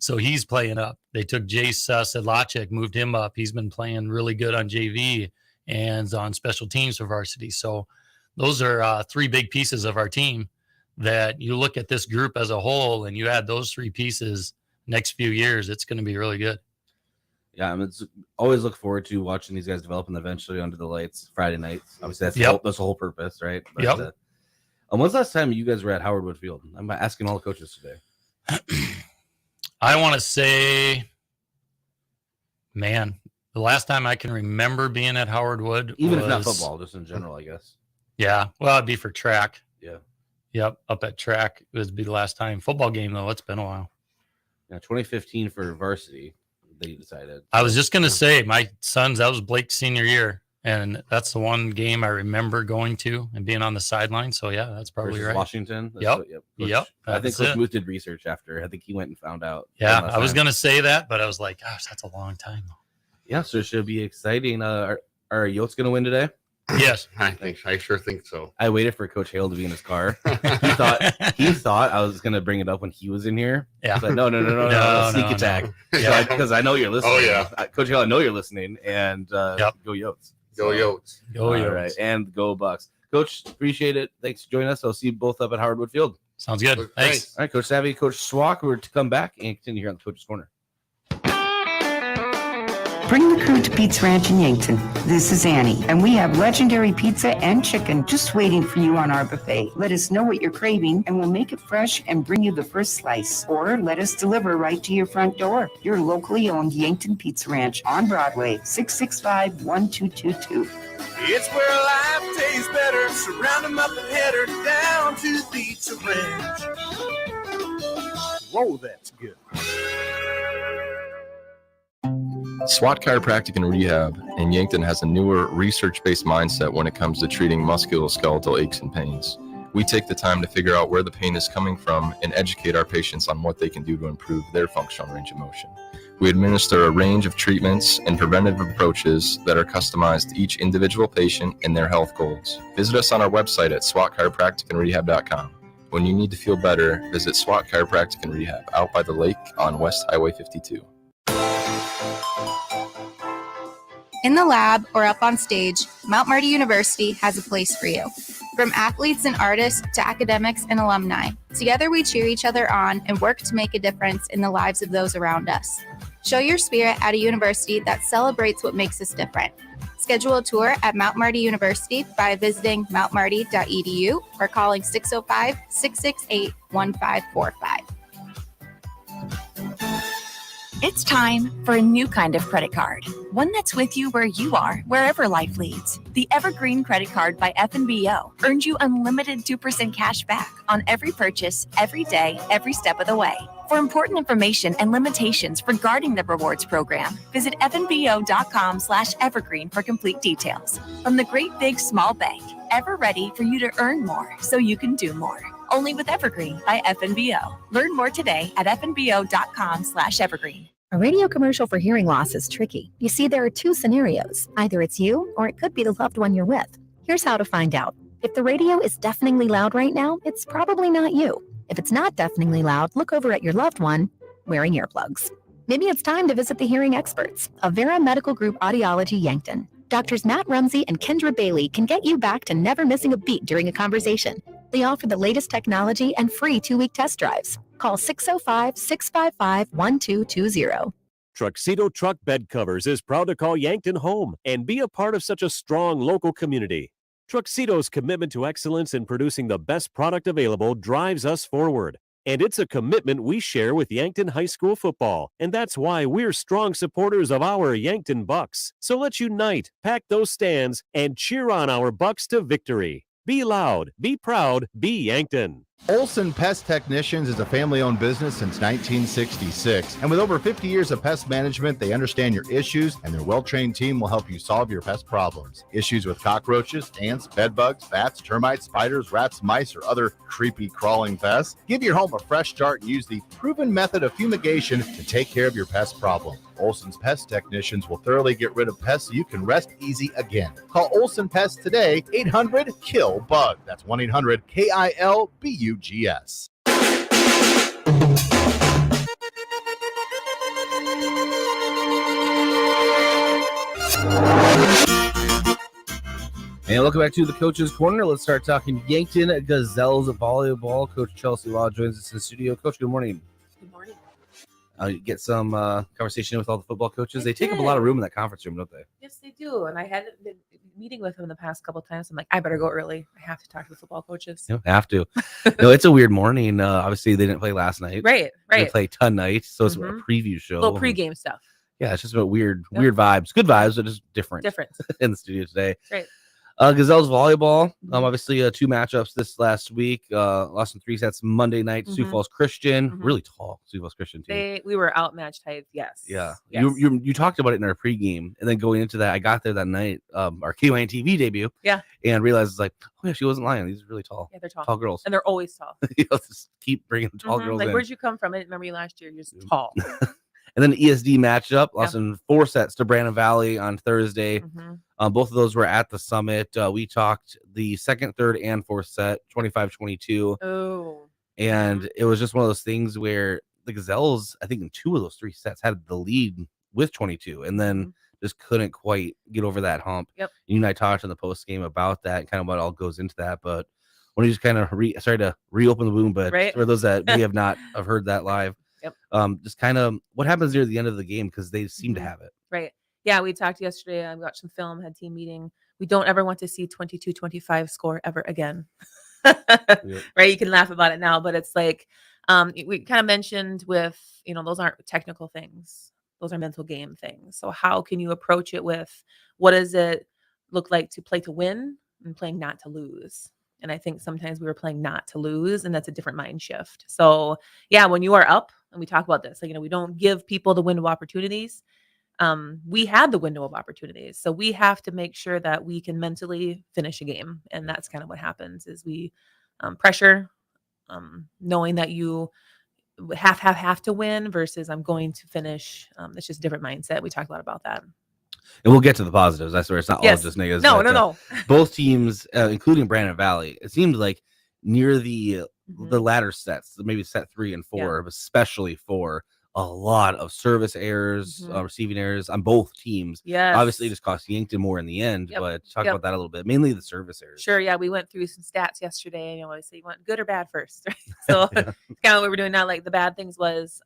So he's playing up. They took Jace Sedlacek, moved him up. He's been playing really good on JV and on special teams for varsity. So those are three big pieces of our team that you look at this group as a whole and you add those three pieces next few years, it's going to be really good. Yeah, it's always look forward to watching these guys develop and eventually under the lights Friday nights. Obviously, that's the whole purpose, right? But, yep. When's the last time you guys were at Howard Wood Field? I'm asking all the coaches today. I want to say, man, the last time I can remember being at Howard Wood, even if not football, just in general, I guess. Yeah, well, it'd be for track. Yeah. Yep, up at track. It would be the last time. Football game, though, it's been a while. Yeah, 2015 for varsity, they decided. I was just going to say, my son's, that was Blake's senior year, and that's the one game I remember going to and being on the sideline. So, yeah, that's probably versus right. Washington. Yep. Coach, I think Coach Muth did research after. I think he went and found out. Yeah, I was going to say that, but I was like, gosh, that's a long time. Yeah, so it should be exciting. Are Yotes going to win today? Yes, I sure think so. I waited for Coach Hale to be in his car. He thought I was going to bring it up when he was in here. Yeah, but no, sneak attack. Yeah, because I know you're listening. Oh yeah, Coach Hale, I know you're listening. And go Yotes, go Yotes, go Yotes. All right, and go Bucks. Coach, appreciate it. Thanks for joining us. I'll see you both up at Howard Wood Field. Sounds good. Thanks. All right, Coach Savvy, Coach Swak, we're to come back and continue here on the Coach's Corner. Bring the crew to Pete's Ranch in Yankton. This is Annie, and we have legendary pizza and chicken just waiting for you on our buffet. Let us know what you're craving, and we'll make it fresh and bring you the first slice. Or let us deliver right to your front door. Your locally owned Yankton Pizza Ranch on Broadway, 665-1222. It's where life tastes better. Surround them up and head her down to the Pizza Ranch. Whoa, that's good. SWAT Chiropractic and Rehab in Yankton has a newer research-based mindset when it comes to treating musculoskeletal aches and pains. We take the time to figure out where the pain is coming from and educate our patients on what they can do to improve their functional range of motion. We administer a range of treatments and preventative approaches that are customized to each individual patient and their health goals. Visit us on our website at swatchiropracticandrehab.com. When you need to feel better, visit SWAT Chiropractic and Rehab out by the lake on West Highway 52. In the lab or up on stage, Mount Marty University has a place for you. From athletes and artists to academics and alumni, together we cheer each other on and work to make a difference in the lives of those around us. Show your spirit at a university that celebrates what makes us different. Schedule a tour at Mount Marty University by visiting mountmarty.edu or calling 605-668-1545. It's time for a new kind of credit card, one that's with you where you are, wherever life leads. The Evergreen Credit Card by FNBO earns you unlimited 2% cash back on every purchase, every day, every step of the way. For important information and limitations regarding the rewards program, visit fnbo.com/evergreen for complete details. From the great big small bank, ever ready for you to earn more so you can do more. Only with Evergreen by FNBO. Learn more today at fnbo.com/evergreen. A radio commercial for hearing loss is tricky. You see, there are two scenarios. Either it's you or it could be the loved one you're with. Here's how to find out. If the radio is deafeningly loud right now, it's probably not you. If it's not deafeningly loud, look over at your loved one wearing earplugs. Maybe it's time to visit the hearing experts of Vera Medical Group Audiology Yankton. Doctors Matt Rumsey and Kendra Bailey can get you back to never missing a beat during a conversation. They offer the latest technology and free 2-week test drives. Call 605-655-1220. Truxedo Truck Bed Covers is proud to call Yankton home and be a part of such a strong local community. Truxedo's commitment to excellence in producing the best product available drives us forward. And it's a commitment we share with Yankton High School football. And that's why we're strong supporters of our Yankton Bucks. So let's unite, pack those stands, and cheer on our Bucks to victory. Be loud, be proud, be Yankton. Olson Pest Technicians is a family-owned business since 1966. And with over 50 years of pest management, they understand your issues, and their well-trained team will help you solve your pest problems. Issues with cockroaches, ants, bedbugs, bats, termites, spiders, rats, mice, or other creepy crawling pests? Give your home a fresh start and use the proven method of fumigation to take care of your pest problem. Olson's Pest Technicians will thoroughly get rid of pests so you can rest easy again. Call Olson Pest today, 800-KILL-BUG. That's 1-800-KILBUGS. And welcome back to the Coach's Corner. Let's start talking Yankton Gazelles volleyball. Coach Chelsea Law joins us in the studio. Coach, good morning. Good morning. Get some conversation with all the football coaches. They take up a lot of room in that conference room, don't they? Yes, they do. And I hadn't been meeting with them the past couple of times. I'm like, I better go early. I have to talk to the football coaches. You have to. No, it's a weird morning. Obviously, they didn't play last night. Right. They play tonight, so it's a preview show. Little pregame stuff. Yeah, it's just about weird vibes. Good vibes, but just different. In the studio today. Right. Gazelles volleyball. Obviously, 2 matchups this last week. Lost in 3 sets Monday night. Sioux Falls Christian, really tall Sioux Falls Christian team. We were outmatched type. Yes. Yeah. Yes. You talked about it in our pregame, and then going into that, I got there that night, our KYNT TV debut. Yeah. And realized it's like, oh yeah, she wasn't lying. These are really tall. Yeah, they're tall. Tall girls. And they're always tall. Just keep bringing the tall girls like, in. where'd you come from? I didn't remember you last year. You're just tall. And then the ESD matchup, lost in 4 sets to Brandon Valley on Thursday. Both of those were at the Summit. We talked the second, third, and 4th set, 25-22. Oh. And it was just one of those things where the Gazelles, I think in 2 of those 3 sets, had the lead with 22 and then just couldn't quite get over that hump. Yep. You and I talked in the post game about that and kind of what all goes into that. But when you just kind of sorry to reopen the wound, but for those that may have not have heard that live. Yep. Just kind of what happens near the end of the game because they seem to have it. Right. Yeah, we talked yesterday. I watched some film, had team meeting. We don't ever want to see 22-25 score ever again. Right? You can laugh about it now, but it's like we kind of mentioned with, those aren't technical things. Those are mental game things. So how can you approach it with what does it look like to play to win and playing not to lose? And I think sometimes we were playing not to lose, and that's a different mind shift. So yeah, when you are up, and we talk about this, like, we don't give people the window of opportunities. We had the window of opportunities. So we have to make sure that we can mentally finish a game. And that's kind of what happens is we pressure, knowing that you have to win versus I'm going to finish. It's just a different mindset. We talk a lot about that. And we'll get to the positives. I swear it's not all just negatives. No. Both teams, including Brandon Valley, it seemed like near the latter sets, maybe set 3 and 4, especially 4, a lot of service errors, receiving errors on both teams. Yes. Obviously, it just cost Yankton more in the end, but talk about that a little bit. Mainly the service errors. Sure. Yeah. We went through some stats yesterday. And so you want good or bad first. Right? So kind of what we were doing now. Like the bad things was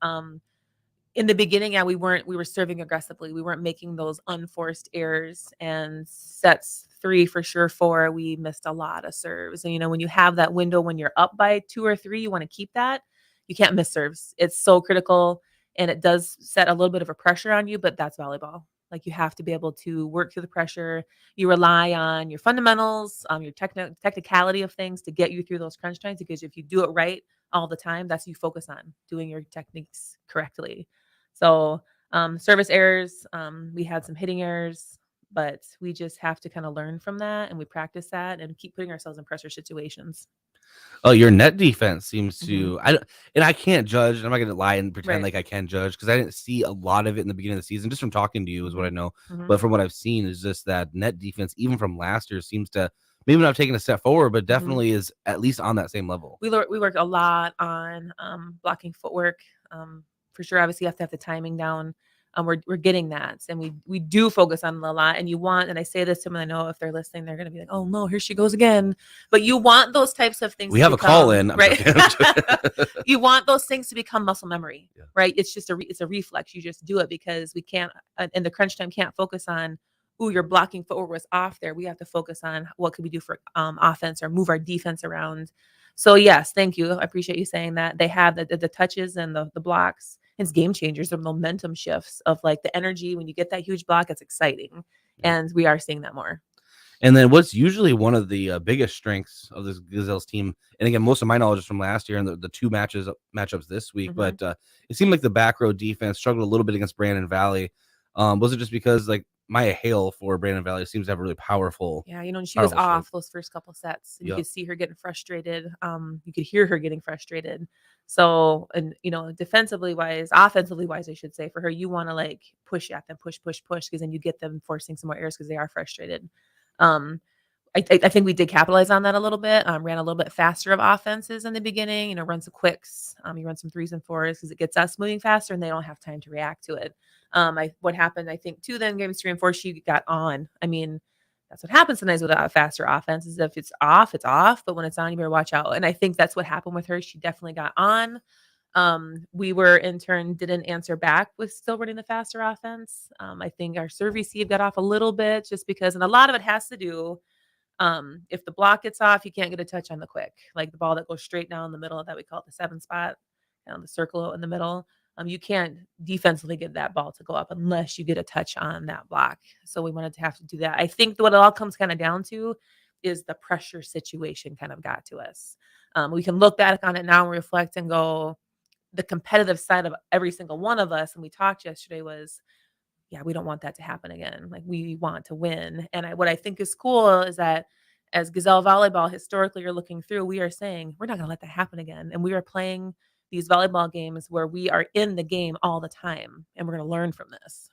in the beginning, we were serving aggressively. We weren't making those unforced errors, and sets 3 for sure, 4, we missed a lot of serves. And, when you have that window, when you're up by 2 or 3, you want to keep that. You can't miss serves. It's so critical, and it does set a little bit of a pressure on you, but that's volleyball. Like you have to be able to work through the pressure. You rely on your fundamentals, your technicality of things to get you through those crunch times, because if you do it right all the time, that's what you focus on, doing your techniques correctly. So service errors, we had some hitting errors, but we just have to kind of learn from that, and we practice that and keep putting ourselves in pressure situations. Oh, your net defense seems to I can't judge. I'm not going to lie and pretend like I can judge because I didn't see a lot of it in the beginning of the season. Just from talking to you is what I know. But from what I've seen is just that net defense, even from last year, seems to maybe not taking a step forward, but definitely is at least on that same level. We work a lot on blocking footwork. For sure, obviously you have to have the timing down. We're getting that, and we do focus on it a lot. And you want, and I say this to them, I know if they're listening, they're going to be like, "Oh no, here she goes again." But you want those types of things. We have a call in, right? You want those things to become muscle memory, right? It's just it's a reflex. You just do it because we can't, in the crunch time, can't focus on, "Ooh, your blocking footwork was off there." We have to focus on what could we do for offense or move our defense around. So yes, thank you. I appreciate you saying that. They have the touches and the blocks. It's game changers, the momentum shifts of like the energy. When you get that huge block, it's exciting. And we are seeing that more. And then what's usually one of the biggest strengths of this Gazelles team, and again, most of my knowledge is from last year and the two matchups this week, but it seemed like the back row defense struggled a little bit against Brandon Valley. Was it just because like Maya Hale for Brandon Valley seems to have a really powerful. Yeah, and she was off those first couple sets. And you could see her getting frustrated. You could hear her getting frustrated. So, and offensively wise, I should say, for her, you want to like push at them, push, because then you get them forcing some more errors because they are frustrated. I think we did capitalize on that a little bit. Ran a little bit faster of offenses in the beginning. Run some quicks. You run some 3s and 4s because it gets us moving faster, and they don't have time to react to it. What happened, I think, too, then games 3 and 4, she got on. I mean, that's what happens sometimes with a faster offense is if it's off, it's off. But when it's on, you better watch out. And I think that's what happened with her. She definitely got on. We were in turn didn't answer back with still running the faster offense. I think our serve receive got off a little bit just because, and a lot of it has to do if the block gets off, you can't get a touch on the quick, like the ball that goes straight down the middle that we call it the 7 spot, the circle in the middle. You can't defensively get that ball to go up unless you get a touch on that block. So we wanted to have to do that. I think what it all comes kind of down to is the pressure situation kind of got to us. We can look back on it now and reflect and go, the competitive side of every single one of us, and we talked yesterday, was, yeah, we don't want that to happen again. Like, we want to win. And what I think is cool is that as Gazelle volleyball, historically, you're looking through, we are saying, we're not going to let that happen again. And we are playing these volleyball games where we are in the game all the time, and we're going to learn from this.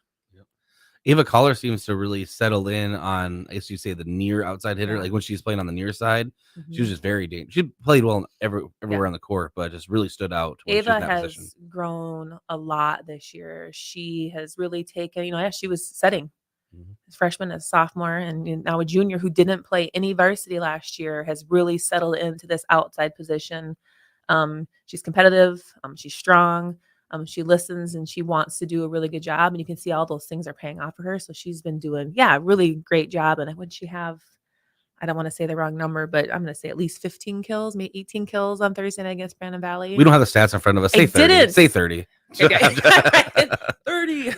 Ava Collar seems to really settle in on, I guess you say, the near outside hitter. Like when she's playing on the near side, she was just very dangerous. She played well everywhere on the court, but just really stood out. Ava has grown a lot this year. She has really taken, she was setting as freshman, as sophomore, and now a junior who didn't play any varsity last year has really settled into this outside position. She's competitive. She's strong. She listens and she wants to do a really good job, and you can see all those things are paying off for her. So she's been doing, a really great job. And when she have, I don't want to say the wrong number, but I'm going to say at least 15 kills, maybe 18 kills on Thursday night against Brandon Valley. We don't have the stats in front of us. Say 30. Say 30. Okay. 30.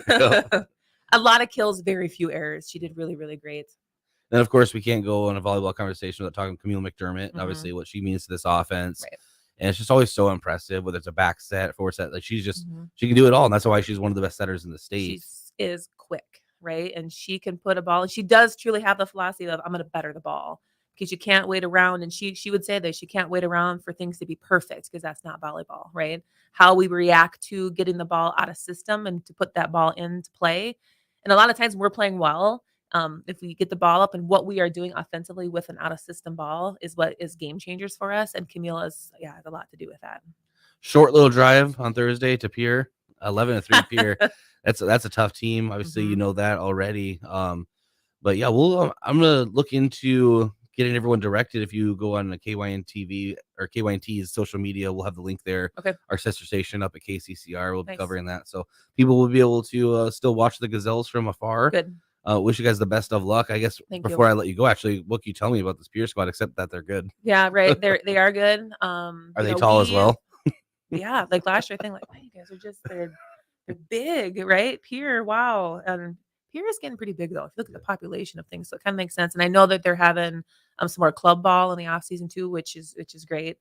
A lot of kills, very few errors. She did really, really great. Then, of course, we can't go on a volleyball conversation without talking Camille McDermott and obviously what she means to this offense. Right. And it's just always so impressive, whether it's a back set, forward set. Like she's just, she can do it all. And that's why she's one of the best setters in the state. She is quick, right? And she can put a ball. And she does truly have the philosophy of, I'm going to better the ball, because you can't wait around. And she would say that she can't wait around for things to be perfect, because that's not volleyball, right? How we react to getting the ball out of system and to put that ball into play. And a lot of times we're playing well. If we get the ball up, and what we are doing offensively with an out of system ball is what is game changers for us. And Camille has a lot to do with that. Short little drive on Thursday to Pierre, 11-3 Pierre. That's a tough team. Obviously, you know that already. But yeah, I'm gonna look into getting everyone directed. If you go on the KYN TV or KYNT's social media, we'll have the link there. Okay. Our sister station up at KCCR will be covering that, so people will be able to still watch the Gazelles from afar. Good. Wish you guys the best of luck. I guess before I let you go, actually, what can you tell me about this Pierre squad, except that they're good? Yeah, right. They are good. Are they tall as well? Yeah, like last year, I think like, wow, you guys are just they're big, right? Pierre, wow. And Pierre is getting pretty big though. If you look at the population of things, so it kind of makes sense. And I know that they're having some more club ball in the off season too, which is great.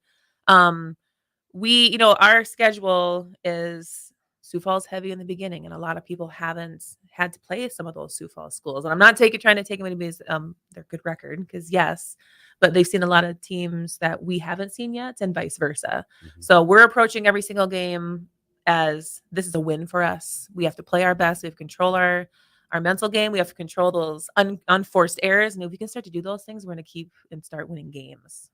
We, our schedule is Sioux Falls heavy in the beginning, and a lot of people haven't had to play some of those Sioux Falls schools. And I'm not trying to take them anybody's their good record, because yes, but they've seen a lot of teams that we haven't seen yet, and vice versa. So we're approaching every single game as this is a win for us. We have to play our best. We have to control our our mental game. We have to control those unforced errors. And if we can start to do those things, we're going to keep and start winning games.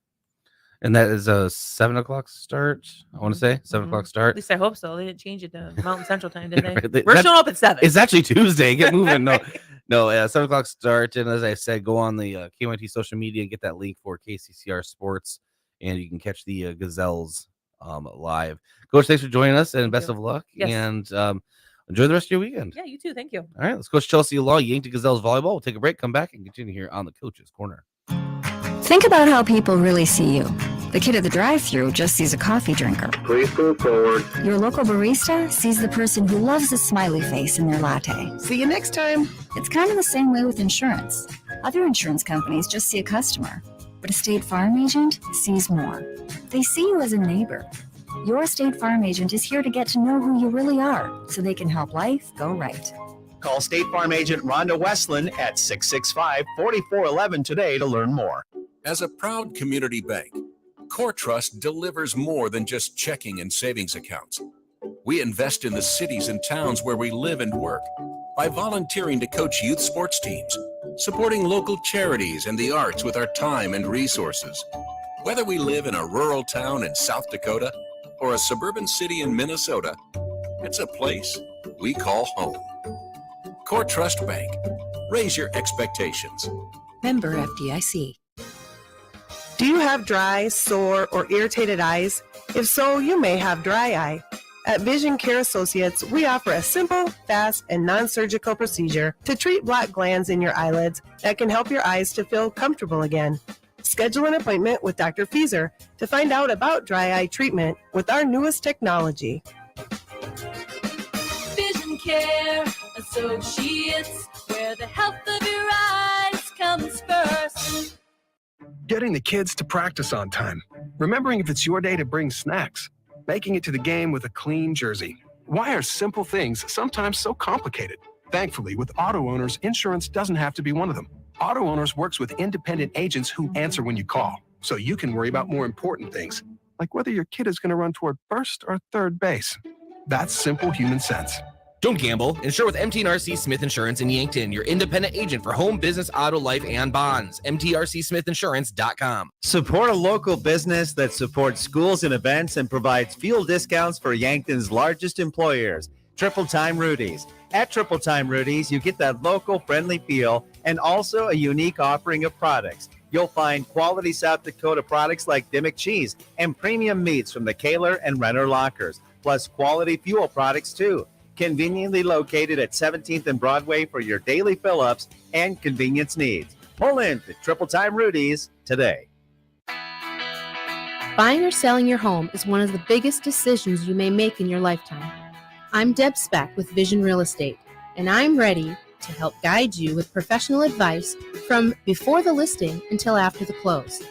And that is a 7:00 start. I want to say 7:00 start. At least I hope so. They didn't change it to Mountain Central Time, did they? Right. We're showing up at 7. It's actually Tuesday. Get moving. No, 7:00 start. And as I said, go on the KYNT social media and get that link for KCCR Sports, and you can catch the Gazelles live. Coach, thanks for joining us, and best of luck. Yes. And enjoy the rest of your weekend. Yeah, you too. Thank you. All right, let's Coach Chelsea Law, Yankton Gazelles volleyball. We'll take a break, come back, and continue here on the Coach's Corner. Think about how people really see you. The kid at the drive-thru just sees a coffee drinker. Please move forward. Your local barista sees the person who loves a smiley face in their latte. See you next time. It's kind of the same way with insurance. Other insurance companies just see a customer, but a State Farm agent sees more. They see you as a neighbor. Your State Farm agent is here to get to know who you really are, so they can help life go right. Call State Farm agent Rhonda Westland at 665-4411 today to learn more. As a proud community bank, Core Trust delivers more than just checking and savings accounts. We invest in the cities and towns where we live and work by volunteering to coach youth sports teams, supporting local charities and the arts with our time and resources. Whether we live in a rural town in South Dakota or a suburban city in Minnesota, it's a place we call home. Core Trust Bank. Raise your expectations. Member FDIC. Do you have dry, sore, or irritated eyes? If so, you may have dry eye. At Vision Care Associates, we offer a simple, fast, and non-surgical procedure to treat black glands in your eyelids that can help your eyes to feel comfortable again. Schedule an appointment with Dr. Fieser to find out about dry eye treatment with our newest technology. Vision Care Associates, where the health of your eyes comes first. Getting the kids to practice on time. Remembering if it's your day to bring snacks. Making it to the game with a clean jersey. Why are simple things sometimes so complicated? Thankfully, with Auto Owners, insurance doesn't have to be one of them. Auto Owners works with independent agents who answer when you call, so you can worry about more important things, like whether your kid is going to run toward first or third base. That's simple human sense. Don't gamble. Insure with MT&RC Smith Insurance in Yankton, your independent agent for home, business, auto, life, and bonds. MTRCSmithInsurance.com. Support a local business that supports schools and events and provides fuel discounts for Yankton's largest employers, Triple Time Rudy's. At Triple Time Rudy's, you get that local friendly feel and also a unique offering of products. You'll find quality South Dakota products like Dimmick cheese and premium meats from the Kaler and Renner lockers, plus quality fuel products too. Conveniently located at 17th and Broadway for your daily fill-ups and convenience needs. Pull in to Triple Time Rudy's today. Buying or selling your home is one of the biggest decisions you may make in your lifetime. I'm Deb Speck with Vision Real Estate, and I'm ready to help guide you with professional advice from before the listing until after the close.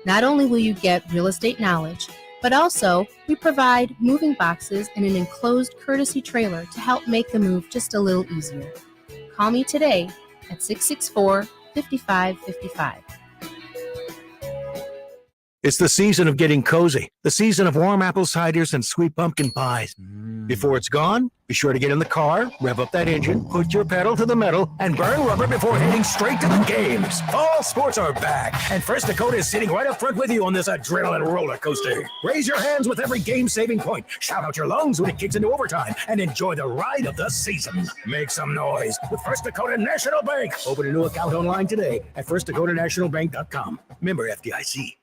Not only will you get real estate knowledge, but also we provide moving boxes and an enclosed courtesy trailer to help make the move just a little easier. Call me today at 664-5555. It's the season of getting cozy, the season of warm apple ciders and sweet pumpkin pies. Before it's gone, be sure to get in the car, rev up that engine, put your pedal to the metal, and burn rubber before heading straight to the games. Fall sports are back, and First Dakota is sitting right up front with you on this adrenaline roller coaster. Raise your hands with every game-saving point, shout out your lungs when it kicks into overtime, and enjoy the ride of the season. Make some noise with First Dakota National Bank. Open a new account online today at firstdakotanationalbank.com. Member FDIC.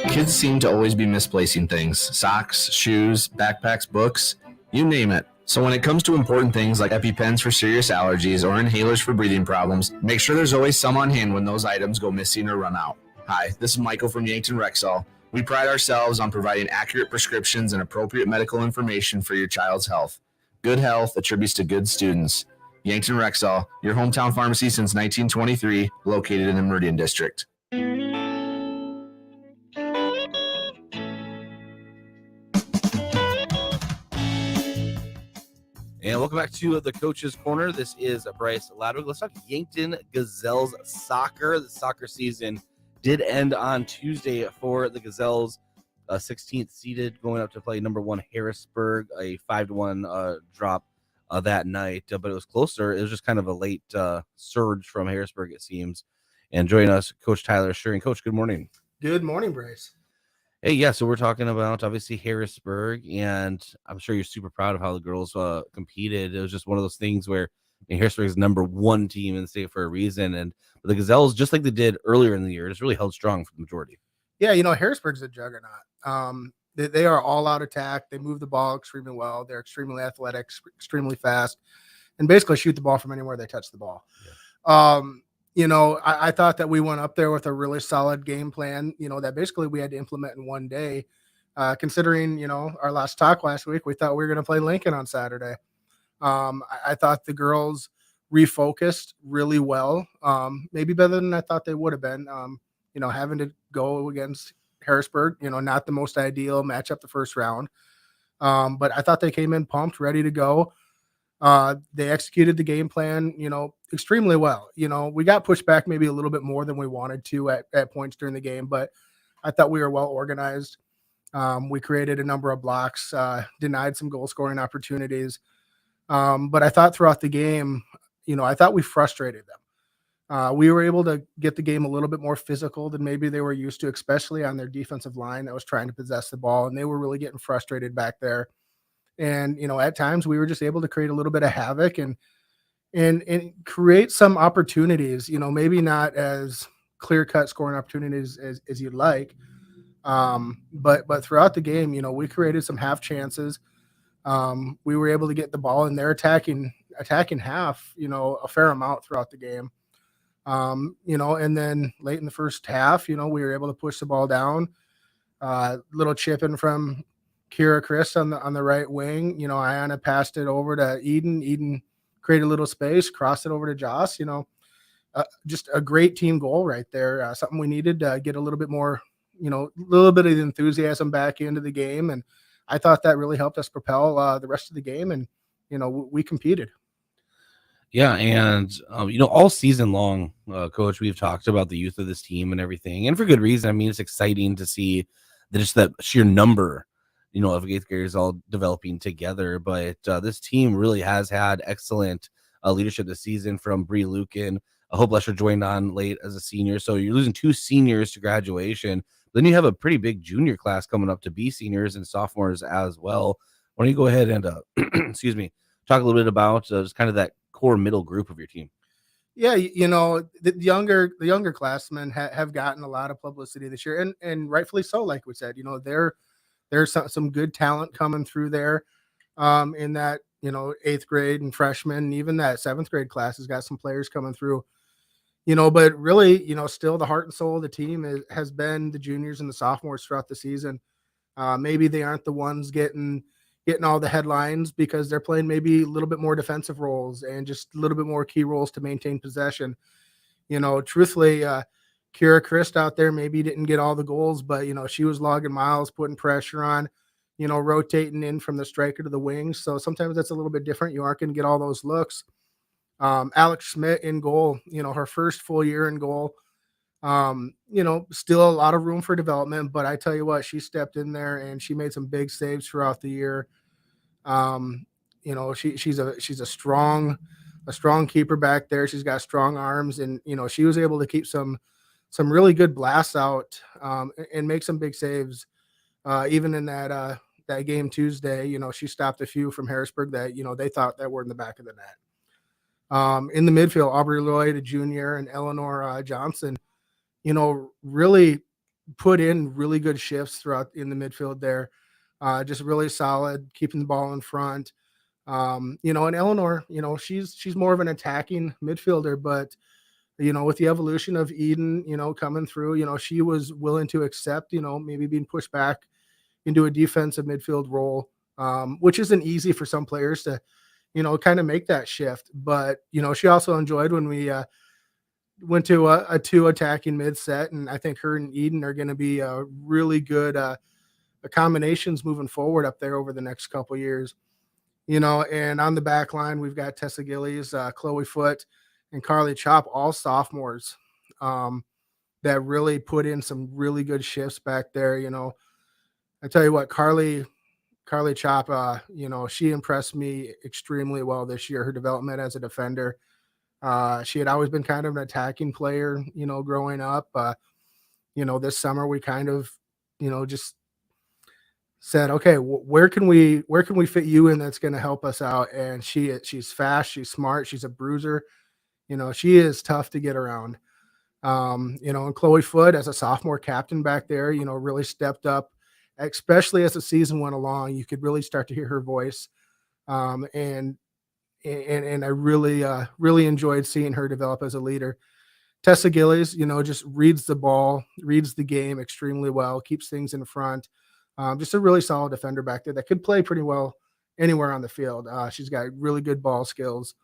Kids seem to always be misplacing things: socks, shoes, backpacks, books, you name it. So when it comes to important things like EpiPens for serious allergies or inhalers for breathing problems, make sure there's always some on hand when those items go missing or run out. Hi, this is Michael from Yankton Rexall. We pride ourselves on providing accurate prescriptions and appropriate medical information for your child's health. Good health attributes to good students. Yankton Rexall, your hometown pharmacy since 1923, located in the Meridian District. And welcome back to the Coach's Corner. This is Bryce Ladwig. Let's talk Yankton Gazelles soccer. The soccer season did end on Tuesday for the Gazelles, 16th seeded, going up to play number 1 Harrisburg, a 5-1 drop that night, but it was closer. It was just kind of a late surge from Harrisburg, it seems. And joining us, Coach Tyler Shearing. Coach, good morning. Good morning, Bryce. Hey, yeah, so we're talking about obviously Harrisburg, and I'm sure you're super proud of how the girls competed. It was just one of those things where Harrisburg is #1 team in the state for a reason, and the Gazelles, just like they did earlier in the year, just really held strong for the majority. Yeah, Harrisburg's a juggernaut. They are all out attack. They move the ball extremely well. They're extremely athletic, extremely fast, and basically shoot the ball from anywhere they touch the ball. Yeah. I thought that we went up there with a really solid game plan, that basically we had to implement in one day. Considering, our last talk last week, we thought we were going to play Lincoln on Saturday. I thought the girls refocused really well, maybe better than I thought they would have been. Having to go against Harrisburg, not the most ideal matchup the first round. But I thought they came in pumped, ready to go. They executed the game plan, extremely well. We got pushed back maybe a little bit more than we wanted to at points during the game, but I thought we were well organized. We created a number of blocks, denied some goal scoring opportunities. But I thought throughout the game, I thought we frustrated them. We were able to get the game a little bit more physical than maybe they were used to, especially on their defensive line that was trying to possess the ball, and they were really getting frustrated back there. And, at times we were just able to create a little bit of havoc and create some opportunities, maybe not as clear-cut scoring opportunities as you'd like. But throughout the game, we created some half chances. We were able to get the ball in their attacking half, a fair amount throughout the game. And then late in the first half, we were able to push the ball down. Little chip in from Kira Chris on the right wing. Ayana passed it over to Eden. Eden created a little space, crossed it over to Joss. Just a great team goal right there. Something we needed to get a little bit more, a little bit of enthusiasm back into the game. And I thought that really helped us propel the rest of the game. And, we competed. Yeah, and all season long, Coach, we've talked about the youth of this team and everything, and for good reason. I mean, it's exciting to see that sheer number, of eighth graders all developing together. But this team really has had excellent leadership this season from Bree Lucan. I hope Lesher joined on late as a senior, so you're losing 2 seniors to graduation. Then you have a pretty big junior class coming up to be seniors and sophomores as well. Why don't you go ahead and excuse me, talk a little bit about just kind of that core middle group of your team? Yeah, the younger classmen have gotten a lot of publicity this year, and rightfully so. Like we said, there's some good talent coming through there in that 8th grade and freshmen, and even that 7th grade class has got some players coming through. But really, still the heart and soul of the team has been the juniors and the sophomores throughout the season. Maybe they aren't the ones getting all the headlines because they're playing maybe a little bit more defensive roles and just a little bit more key roles to maintain possession. Truthfully, Kira Christ out there maybe didn't get all the goals, but, she was logging miles, putting pressure on, rotating in from the striker to the wings. So sometimes that's a little bit different. You aren't going to get all those looks. Alex Schmidt in goal, her first full year in goal. Still a lot of room for development, but I tell you what, she stepped in there and she made some big saves throughout the year. She's a strong keeper back there. She's got strong arms, and she was able to keep some really good blasts out and make some big saves. Even in that game Tuesday, she stopped a few from Harrisburg that they thought that were in the back of the net. In the midfield, Aubrey Lloyd, a junior, and Eleanor Johnson, really put in really good shifts throughout in the midfield there. Just really solid, keeping the ball in front. And Eleanor, she's more of an attacking midfielder, but, with the evolution of Eden, coming through, she was willing to accept, maybe being pushed back into a defensive midfield role, which isn't easy for some players to, kind of make that shift. But, she also enjoyed when we went to a 2 attacking mid set, and I think her and Eden are going to be really good combinations moving forward up there over the next couple years. And on the back line, we've got Tessa Gillies, Chloe Foote, and Carly Chop, all sophomores that really put in some really good shifts back there. I tell you what, Carly Carly Chop, she impressed me extremely well this year. Her development as a defender. She had always been kind of an attacking player, growing up. This summer we kind of, just said, okay, where can we fit you in that's going to help us out? And she's fast, she's smart, she's a bruiser. She is tough to get around. And Chloe Foote as a sophomore captain back there, really stepped up, especially as the season went along. You could really start to hear her voice. And I really enjoyed seeing her develop as a leader. Tessa Gillies, just reads the ball, reads the game extremely well, keeps things in front. Just a really solid defender back there that could play pretty well anywhere on the field. She's got really good ball skills.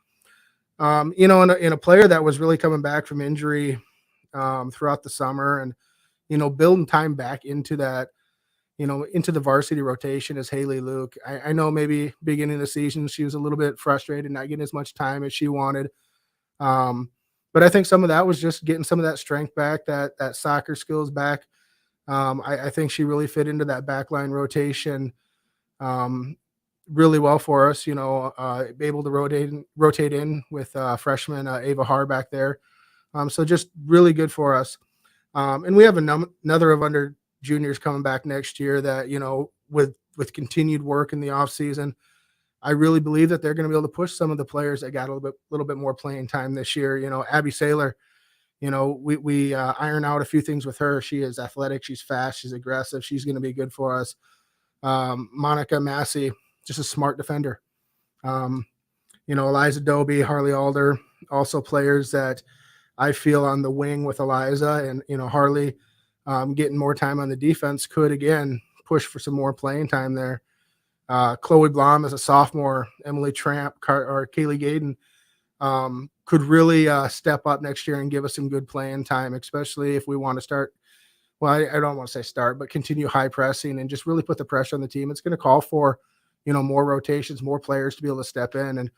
And a player that was really coming back from injury throughout the summer and, building time back into that, into the varsity rotation is Haley Luke. I know maybe beginning of the season, she was a little bit frustrated, not getting as much time as she wanted. But I think some of that was just getting some of that strength back, that soccer skills back. I think she really fit into that backline rotation really well for us, able to rotate in with freshman Ava Haar back there. So just really good for us. And we have another of under juniors coming back next year that, with continued work in the off season, I really believe that they're going to be able to push some of the players that got a little bit more playing time this year. Abby Saylor, we iron out a few things with her. She is athletic. She's fast. She's aggressive. She's going to be good for us. Monica Massey, just a smart defender. Eliza Doby, Harley Alder, also players that I feel on the wing with Eliza and, Harley getting more time on the defense could, again, push for some more playing time there. Chloe Blom as a sophomore, Emily Tramp or Kaylee Gaden could really step up next year and give us some good playing time, especially if we want to start. Well, I don't want to say start, but continue high pressing and just really put the pressure on the team. It's going to call for, more rotations, more players to be able to step in.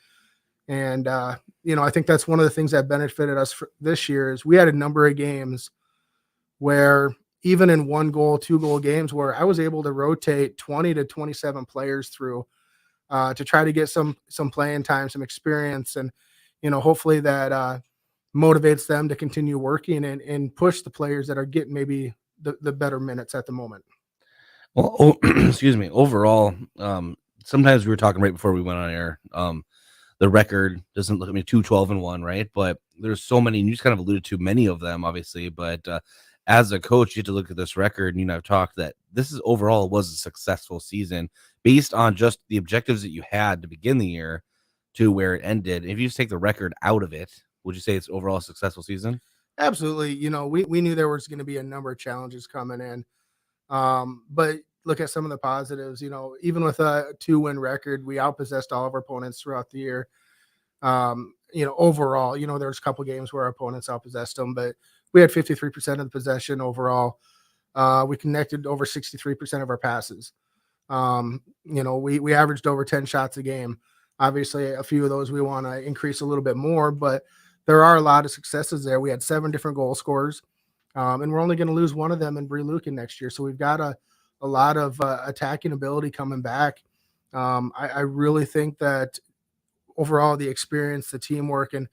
And I think that's one of the things that benefited us this year is we had a number of games where even in 1-goal, 2-goal games where I was able to rotate 20 to 27 players through to try to get some playing time, some experience. And, hopefully that motivates them to continue working and push the players that are getting maybe the better minutes at the moment. Well, excuse me. Overall, sometimes we were talking right before we went on air. The record doesn't look at me 2-12-1, right? But there's so many, and you just kind of alluded to many of them, obviously. But as a coach, you have to look at this record, and I've talked that this is overall was a successful season based on just the objectives that you had to begin the year to where it ended. If you just take the record out of it, would you say it's overall a successful season? Absolutely. We knew there was going to be a number of challenges coming in. But look at some of the positives, even with a 2-win record, we outpossessed all of our opponents throughout the year. Overall, there's a couple games where our opponents outpossessed them, but we had 53% of the possession overall. We connected over 63% of our passes. We averaged over 10 shots a game. Obviously, a few of those we want to increase a little bit more, but there are a lot of successes there. We had 7 different goal scorers, and we're only going to lose one of them in Brie Lucan next year. So we've got a lot of attacking ability coming back. I really think that overall the experience, the teamwork, and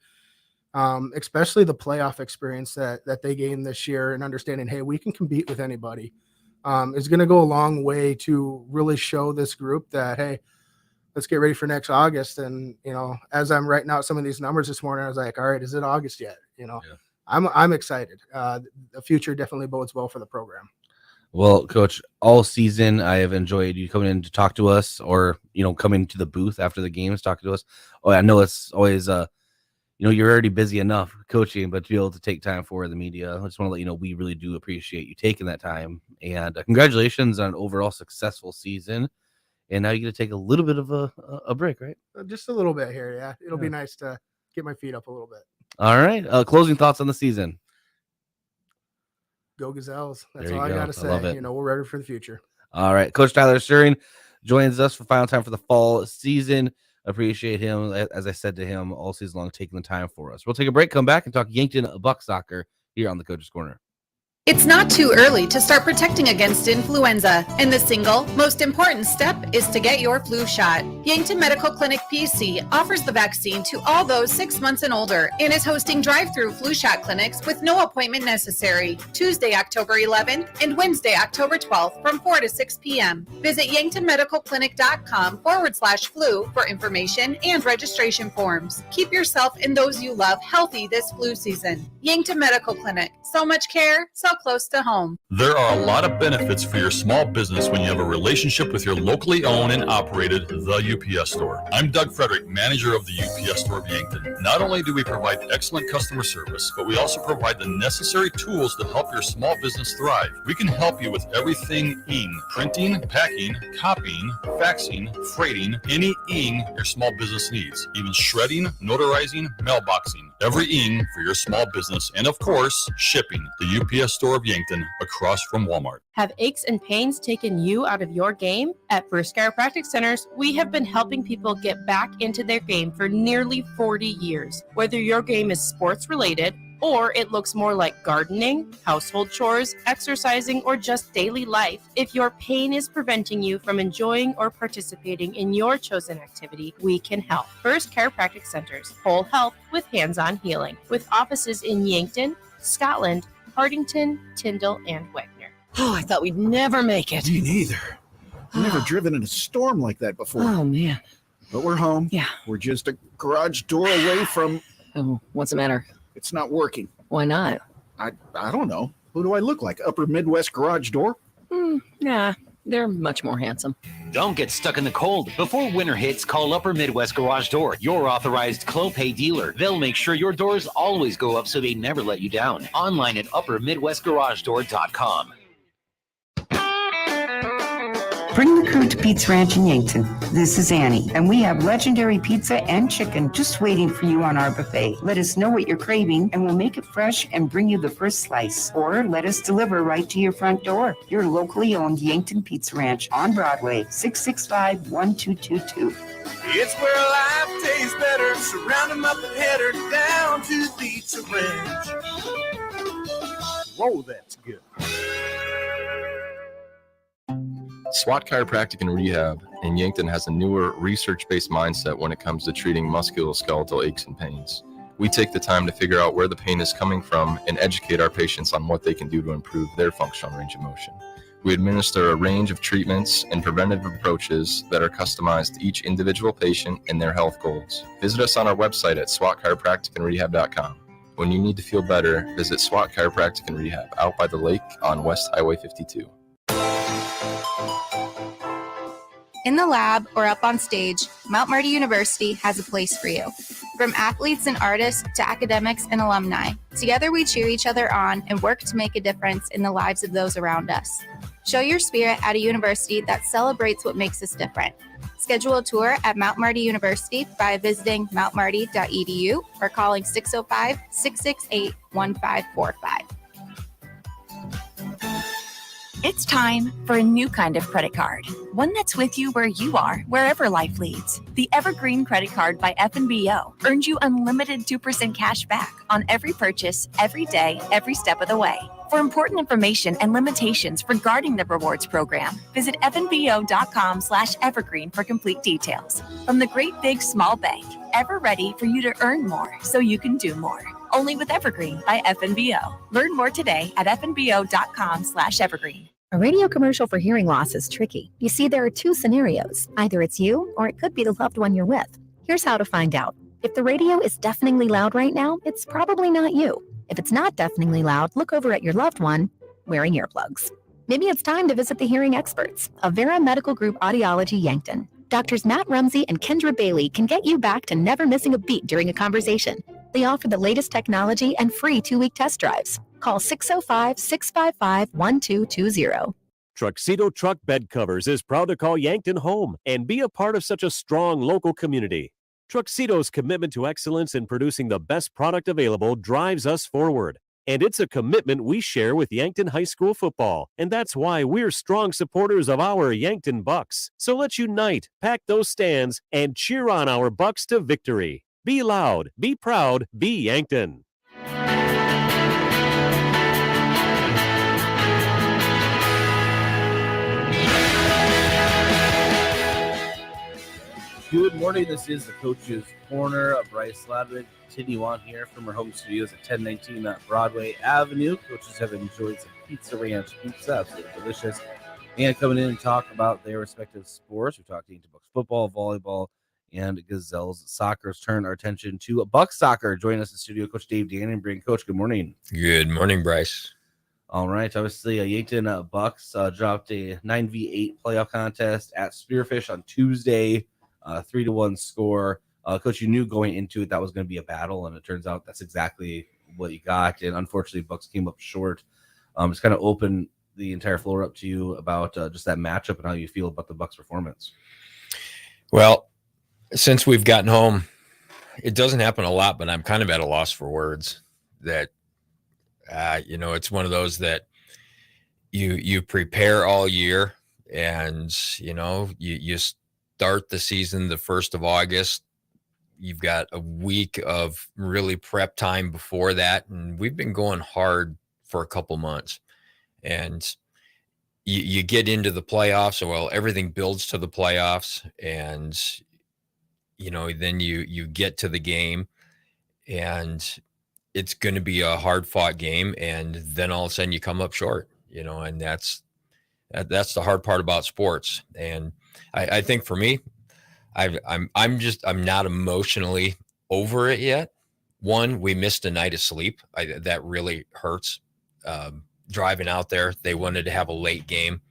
especially the playoff experience that they gained this year and understanding, hey, we can compete with anybody, is going to go a long way to really show this group that, hey, let's get ready for next August. And, as I'm writing out some of these numbers this morning, I was like, all right, is it August yet? Yeah. I'm excited. The future definitely bodes well for the program. Well, Coach, all season I have enjoyed you coming in to talk to us, or coming to the booth after the games, talking to us. Oh, I know it's always you're already busy enough coaching, but to be able to take time for the media, I just want to let you know we really do appreciate you taking that time. And congratulations on an overall successful season. And now you get to take a little bit of a break, right? Just a little bit here, yeah. It'll be nice to get my feet up a little bit. All right. Closing thoughts on the season. Go Gazelles. That's all I got to say. Love it. We're ready for the future. All right. Coach Tyler Suring joins us for final time for the fall season. Appreciate him, as I said to him, all season long, taking the time for us. We'll take a break, come back, and talk Yankton Buck soccer here on the Coach's Corner. It's not too early to start protecting against influenza, and the single most important step is to get your flu shot. Yankton Medical Clinic PC offers the vaccine to all those 6 months and older and is hosting drive-through flu shot clinics with no appointment necessary, Tuesday, October 11th and Wednesday, October 12th from 4 to 6 p.m. Visit yanktonmedicalclinic.com/flu for information and registration forms. Keep yourself and those you love healthy this flu season. Yankton Medical Clinic. So much care, so close to home. There are a lot of benefits for your small business when you have a relationship with your locally owned and operated The UPS Store. I'm Doug Frederick, manager of the UPS Store of Yankton. Not only do we provide excellent customer service, but we also provide the necessary tools to help your small business thrive. We can help you with everything ing, printing, packing, copying, faxing, freighting, any ing your small business needs, even shredding, notarizing, mailboxing, every ing for your small business, and of course, shipping. The UPS Store of Yankton, across from Walmart. Have aches and pains taken you out of your game? At First Chiropractic Centers, we have been helping people get back into their game for nearly 40 years. Whether your game is sports related, or it looks more like gardening, household chores, exercising, or just daily life, if your pain is preventing you from enjoying or participating in your chosen activity, we can help. First Chiropractic Centers, whole health with hands-on healing, with offices in Yankton, Scotland, Hardington, Tyndall, and Wagner. Oh, I thought we'd never make it. Me neither. I've never driven in a storm like that before. Oh, man. But we're home. Yeah. We're just a garage door away from... Oh, what's the matter? It's not working. Why not? I don't know. Who do I look like? Upper Midwest garage door? Nah, they're much more handsome. Don't get stuck in the cold. Before winter hits, call Upper Midwest Garage Door, your authorized Clopay dealer. They'll make sure your doors always go up so they never let you down. Online at uppermidwestgaragedoor.com. Bring the crew to Pizza Ranch in Yankton. This is Annie, and we have legendary pizza and chicken just waiting for you on our buffet. Let us know what you're craving, and we'll make it fresh and bring you the first slice. Or let us deliver right to your front door. Your locally owned Yankton Pizza Ranch on Broadway, 665-1222. It's where life tastes better. Surround 'em up and head her down to the Pizza Ranch. Whoa, that's good. SWAT Chiropractic and Rehab in Yankton has a newer research-based mindset when it comes to treating musculoskeletal aches and pains. We take the time to figure out where the pain is coming from and educate our patients on what they can do to improve their functional range of motion. We administer a range of treatments and preventative approaches that are customized to each individual patient and their health goals. Visit us on our website at swatchiropracticandrehab.com. When you need to feel better, visit SWAT Chiropractic and Rehab out by the lake on West Highway 52. In the lab or up on stage, Mount Marty University has a place for you. From athletes and artists to academics and alumni, together we cheer each other on and work to make a difference in the lives of those around us. Show your spirit at a university that celebrates what makes us different. Schedule a tour at Mount Marty University by visiting mountmarty.edu or calling 605-668-1545. It's time for a new kind of credit card, one that's with you where you are, wherever life leads. The Evergreen Credit Card by FNBO earns you unlimited 2% cash back on every purchase, every day, every step of the way. For important information and limitations regarding the rewards program, visit fnbo.com/evergreen for complete details. From the great big small bank, ever ready for you to earn more so you can do more. Only with Evergreen by FNBO. Learn more today at fnbo.com/evergreen. A radio commercial for hearing loss is tricky. You see, there are two scenarios. Either it's you, or it could be the loved one you're with. Here's how to find out. If the radio is deafeningly loud right now, it's probably not you. If it's not deafeningly loud, look over at your loved one wearing earplugs. Maybe it's time to visit the hearing experts of Vera Medical Group Audiology Yankton. Doctors Matt Rumsey and Kendra Bailey can get you back to never missing a beat during a conversation. They offer the latest technology and free 2-week test drives. Call 605-655-1220. Truxedo Truck Bed Covers is proud to call Yankton home and be a part of such a strong local community. Truxedo's commitment to excellence in producing the best product available drives us forward. And it's a commitment we share with Yankton High School football. And that's why we're strong supporters of our Yankton Bucks. So let's unite, pack those stands, and cheer on our Bucks to victory. Be loud, be proud, be Yankton. Good morning. This is the Coach's Corner. Bryce Ladwig, continue on here from our home studios at 1019 Broadway Avenue. Coaches have enjoyed some Pizza Ranch pizza, absolutely delicious. And coming in and talk about their respective sports. We talked to Bucks football, volleyball, and Gazelles soccer. Let's turn our attention to Bucks soccer. Joining us in the studio, Coach Dave Dannenbrink. Coach, good morning. Good morning, Bryce. All right. Obviously, Yankton Bucks dropped a 9v8 playoff contest at Spearfish on Tuesday. 3-1 score. Coach, you knew going into it that was going to be a battle, and it turns out that's exactly what you got. And unfortunately, Bucks came up short. Just kind of open the entire floor up to you about just that matchup and how you feel about the Bucks' performance. Well, since we've gotten home, it doesn't happen a lot, but I'm kind of at a loss for words. That it's one of those that you prepare all year, and you start the season the 1st of August. You've got a week of really prep time before that, and we've been going hard for a couple months. And you get into the playoffs, well, everything builds to the playoffs, and then you get to the game, and it's going to be a hard-fought game, and then all of a sudden you come up short, and that's the hard part about sports. And I think for me, I'm not emotionally over it yet. One, we missed a night of sleep. That really hurts. Driving out there, they wanted to have a late game.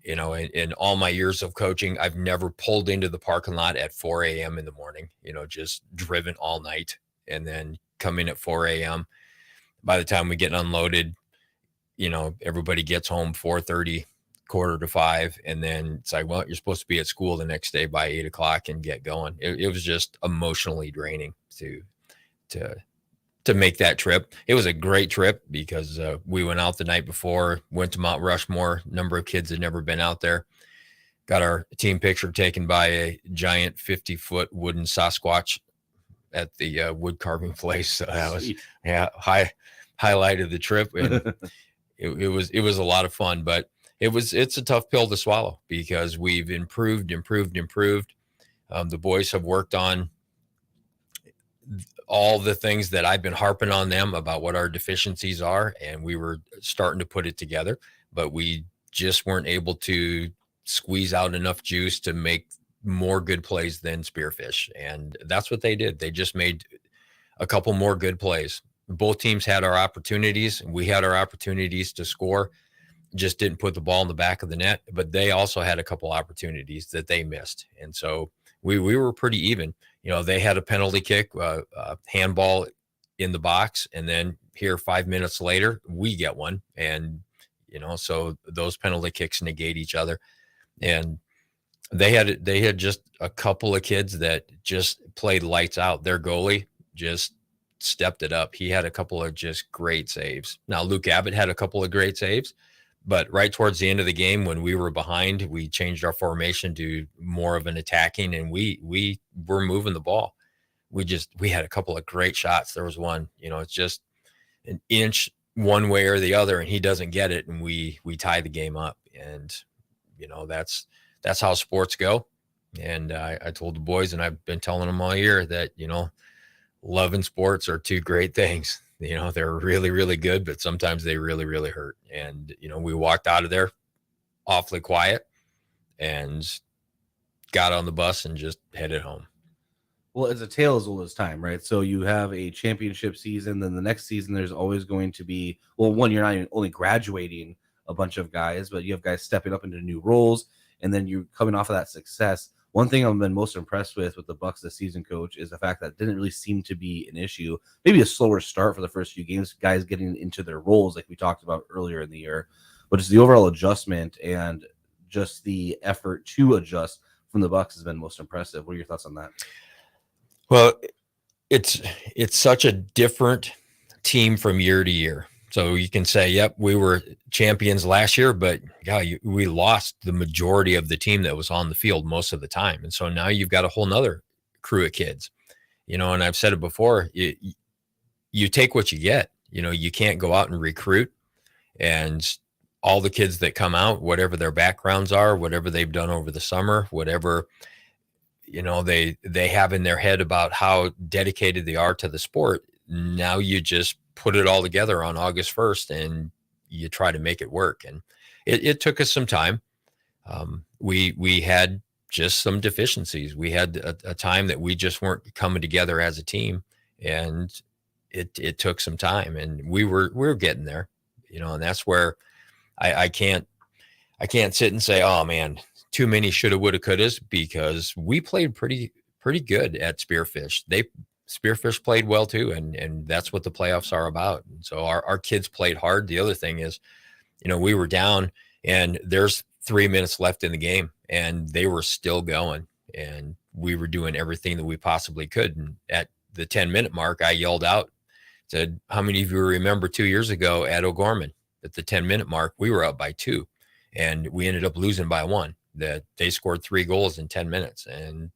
In all my years of coaching, I've never pulled into the parking lot at 4 a.m. in the morning, just driven all night and then come in at 4 a.m. By the time we get unloaded, everybody gets home 4:30, 4:45, and then it's like, well, you're supposed to be at school the next day by 8 o'clock and get going. It was just emotionally draining to make that trip. It was a great trip because we went out the night before, went to Mount Rushmore. A number of kids had never been out there. Got our team picture taken by a giant 50-foot wooden Sasquatch at the wood carving place. So that was highlight of the trip. And it was a lot of fun, but it's a tough pill to swallow because we've improved. The boys have worked on all the things that I've been harping on them about what our deficiencies are, and we were starting to put it together, but we just weren't able to squeeze out enough juice to make more good plays than Spearfish. And that's what they did. They just made a couple more good plays. Both teams had our opportunities. We had our opportunities to score, just didn't put the ball in the back of the net, but they also had a couple opportunities that they missed. And so we were pretty even. They had a penalty kick, handball in the box, and then here 5 minutes later, we get one. And, so those penalty kicks negate each other. And they had just a couple of kids that just played lights out. Their goalie just stepped it up. He had a couple of just great saves. Now, Luke Abbott had a couple of great saves, but right towards the end of the game, when we were behind, we changed our formation to more of an attacking, and we were moving the ball. We had a couple of great shots. There was one, it's just an inch one way or the other, and he doesn't get it, and we tie the game up. And that's how sports go. And I told the boys, and I've been telling them all year that love and sports are two great things. They're really, really good, but sometimes they really, really hurt. And, we walked out of there awfully quiet and got on the bus and just headed home. Well, it's a tale as old as time, right? So you have a championship season, then the next season there's always going to be, one, you're not even only graduating a bunch of guys, but you have guys stepping up into new roles, and then you're coming off of that success. One thing I've been most impressed with the Bucks this season, Coach, is the fact that it didn't really seem to be an issue. Maybe a slower start for the first few games, guys getting into their roles like we talked about earlier in the year, but just the overall adjustment and just the effort to adjust from the Bucks has been most impressive. What are your thoughts on that? Well, it's such a different team from year to year. So you can say, yep, we were champions last year, but we lost the majority of the team that was on the field most of the time. And so now you've got a whole nother crew of kids, and I've said it before, you take what you get. You can't go out and recruit, and all the kids that come out, whatever their backgrounds are, whatever they've done over the summer, whatever they have in their head about how dedicated they are to the sport. Now you just put it all together on August 1st and you try to make it work. And it took us some time. We had just some deficiencies. We had a time that we just weren't coming together as a team, and it took some time, and we were getting there, and that's where I can't sit and say, oh man, too many shoulda, woulda, couldas, because we played pretty good at Spearfish. Spearfish played well too, and that's what the playoffs are about. And so our kids played hard. The other thing is, we were down and there's 3 minutes left in the game and they were still going, and we were doing everything that we possibly could. And at the 10-minute mark, I yelled out, said, how many of you remember 2 years ago at O'Gorman at the 10-minute mark, we were up by 2 and we ended up losing by 1, that they scored 3 goals in 10 minutes. And,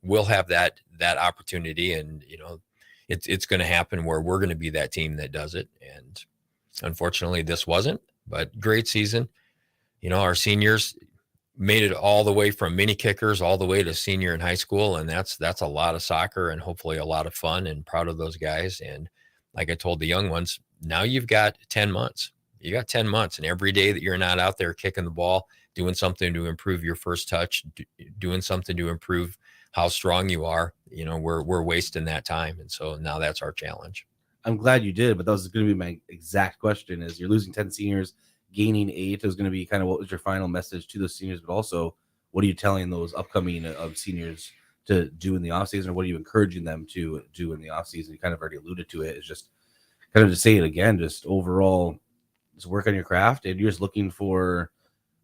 we'll have that opportunity, and, it's going to happen where we're going to be that team that does it. And unfortunately this wasn't, but great season. Our seniors made it all the way from mini kickers all the way to senior in high school. And that's a lot of soccer and hopefully a lot of fun, and proud of those guys. And like I told the young ones, now you've got 10 months. You got 10 months, and every day that you're not out there kicking the ball, doing something to improve your first touch, doing something to improve how strong you are, we're wasting that time. And so now that's our challenge. I'm glad you did, but that was going to be my exact question: is you're losing 10 seniors, gaining 8. It was going to be kind of what was your final message to those seniors, but also what are you telling those upcoming seniors to do in the offseason, or what are you encouraging them to do in the offseason? You kind of already alluded to it. It's just kind of to say it again, just overall, just work on your craft, and you're just looking for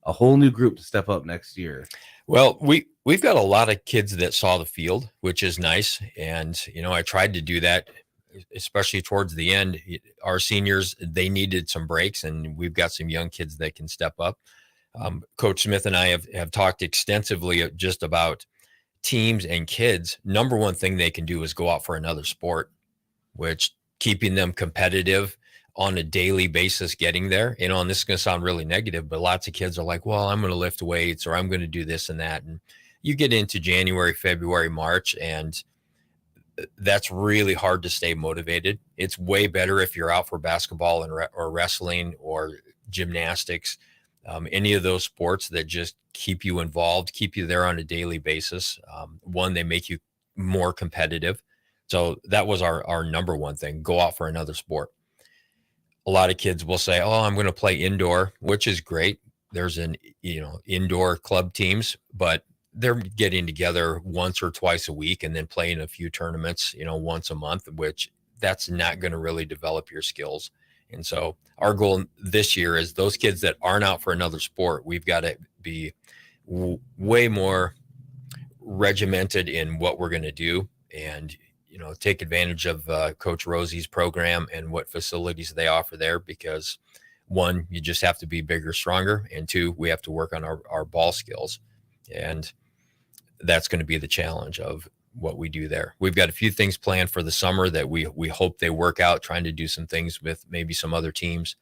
a whole new group to step up next year. Well, we've got a lot of kids that saw the field, which is nice. And, I tried to do that, especially towards the end. Our seniors, they needed some breaks, and we've got some young kids that can step up. Coach Smith and I have talked extensively just about teams and kids. Number one thing they can do is go out for another sport, which keeping them competitive on a daily basis, getting there, and this is going to sound really negative, but lots of kids are like, well, I'm going to lift weights, or I'm going to do this and that. And you get into January, February, March, and that's really hard to stay motivated. It's way better if you're out for basketball or wrestling or gymnastics, any of those sports that just keep you involved, keep you there on a daily basis. One, they make you more competitive. So that was our number one thing: go out for another sport. A lot of kids will say, oh, I'm going to play indoor, which is great. There's indoor club teams, but they're getting together once or twice a week and then playing a few tournaments, once a month, which that's not going to really develop your skills. And so our goal this year is those kids that aren't out for another sport, we've got to be way more regimented in what we're going to do, and take advantage of Coach Rosie's program and what facilities they offer there, because 1, you just have to be bigger, stronger, and 2, we have to work on our ball skills. And that's going to be the challenge of what we do there. We've got a few things planned for the summer that we hope they work out, trying to do some things with maybe some other teams,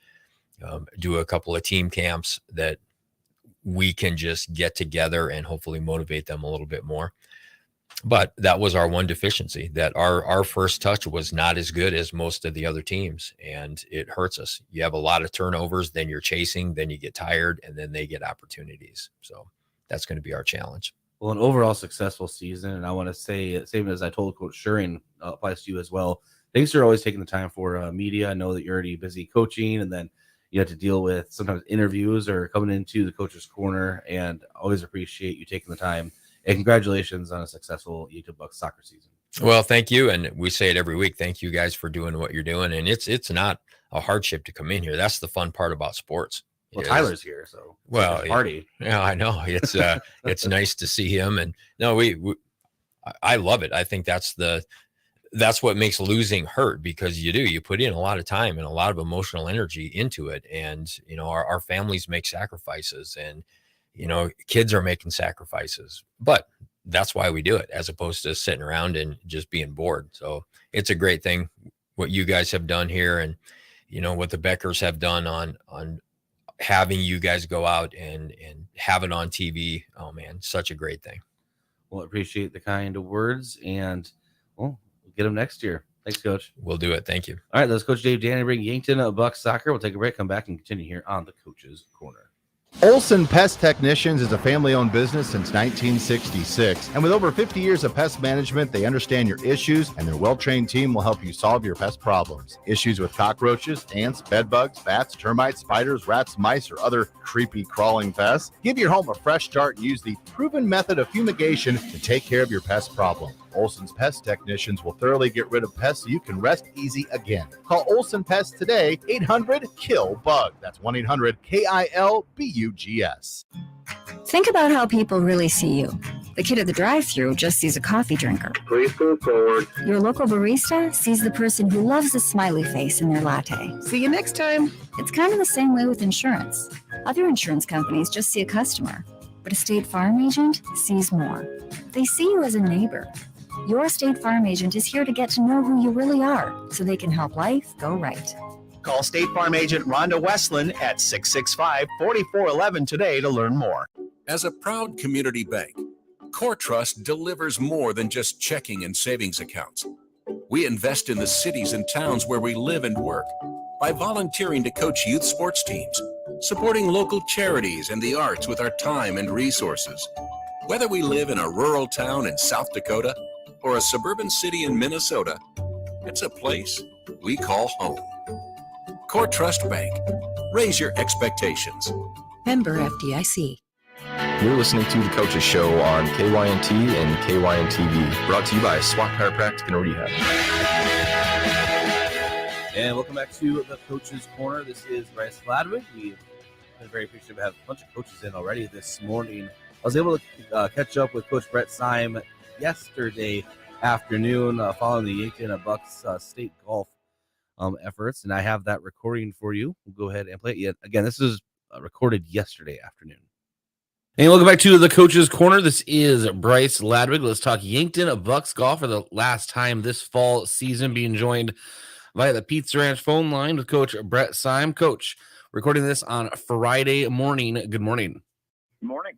do a couple of team camps that we can just get together and hopefully motivate them a little bit more. But that was our one deficiency, that our first touch was not as good as most of the other teams, and it hurts us. You have a lot of turnovers, then you're chasing, then you get tired, and then they get opportunities. So that's going to be our challenge. Well, an overall successful season, and I want to say, same as I told Coach Schuring, applies to you as well. Thanks for always taking the time for media. I know that you're already busy coaching, and then you have to deal with sometimes interviews or coming into the Coach's Corner, and always appreciate you taking the time. And congratulations on a successful YouTube Bucks soccer season. Well, thank you. And we say it every week. Thank you guys for doing what you're doing. And it's not a hardship to come in here. That's the fun part about sports. Well, Tyler's here, so party. Yeah, I know. It's it's nice to see him. And no, I love it. I think that's what makes losing hurt, because you put in a lot of time and a lot of emotional energy into it. And, our families make sacrifices, and, kids are making sacrifices, but that's why we do it, as opposed to sitting around and just being bored. So it's a great thing what you guys have done here, and, what the Beckers have done on having you guys go out and have it on TV. Oh man, such a great thing. Well, appreciate the kind words, and we'll get them next year. Thanks, Coach. We'll do it. Thank you. All right, that's Coach Dave Dannebrink, Yankton Bucks Soccer. We'll take a break, come back, and continue here on the Coach's Corner. Olson Pest Technicians is a family-owned business since 1966. And with over 50 years of pest management, they understand your issues, and their well-trained team will help you solve your pest problems. Issues with cockroaches, ants, bedbugs, bats, termites, spiders, rats, mice, or other creepy crawling pests? Give your home a fresh start and use the proven method of fumigation to take care of your pest problem. Olson's Pest Technicians will thoroughly get rid of pests so you can rest easy again. Call Olson Pest today, 800-KILL-BUG. That's 1-800-KILBUGS. Think about how people really see you. The kid at the drive-thru just sees a coffee drinker. Please move forward. Your local barista sees the person who loves the smiley face in their latte. See you next time. It's kind of the same way with insurance. Other insurance companies just see a customer, but a State Farm agent sees more. They see you as a neighbor. Your State Farm agent is here to get to know who you really are, so they can help life go right. Call State Farm agent Rhonda Westland at 665-4411 today to learn more. As a proud community bank, Core Trust delivers more than just checking and savings accounts. We invest in the cities and towns where we live and work by volunteering to coach youth sports teams, supporting local charities and the arts with our time and resources. Whether we live in a rural town in South Dakota or a suburban city in Minnesota, it's a place we call home. Core Trust Bank. Raise your expectations. Member FDIC. You're listening to The Coach's Show on KYNT and KYNT-TV, brought to you by SWAT Chiropractic and Rehab. And welcome back to the Coach's Corner. This is Bryce Ladwig. We've been very appreciative to have a bunch of coaches in already this morning. I was able to catch up with Coach Brett Syme yesterday afternoon following the Yankton Bucks state golf efforts, and I have that recording for you. We'll go ahead and play it. Again, this is recorded yesterday afternoon. And welcome back to the Coach's Corner. This is Bryce Ladwig. Let's talk Yankton Bucks golf for the last time this fall season, being joined via the Pizza Ranch phone line with Coach Brett Syme. Coach, recording this on Friday morning. Good morning. Good morning.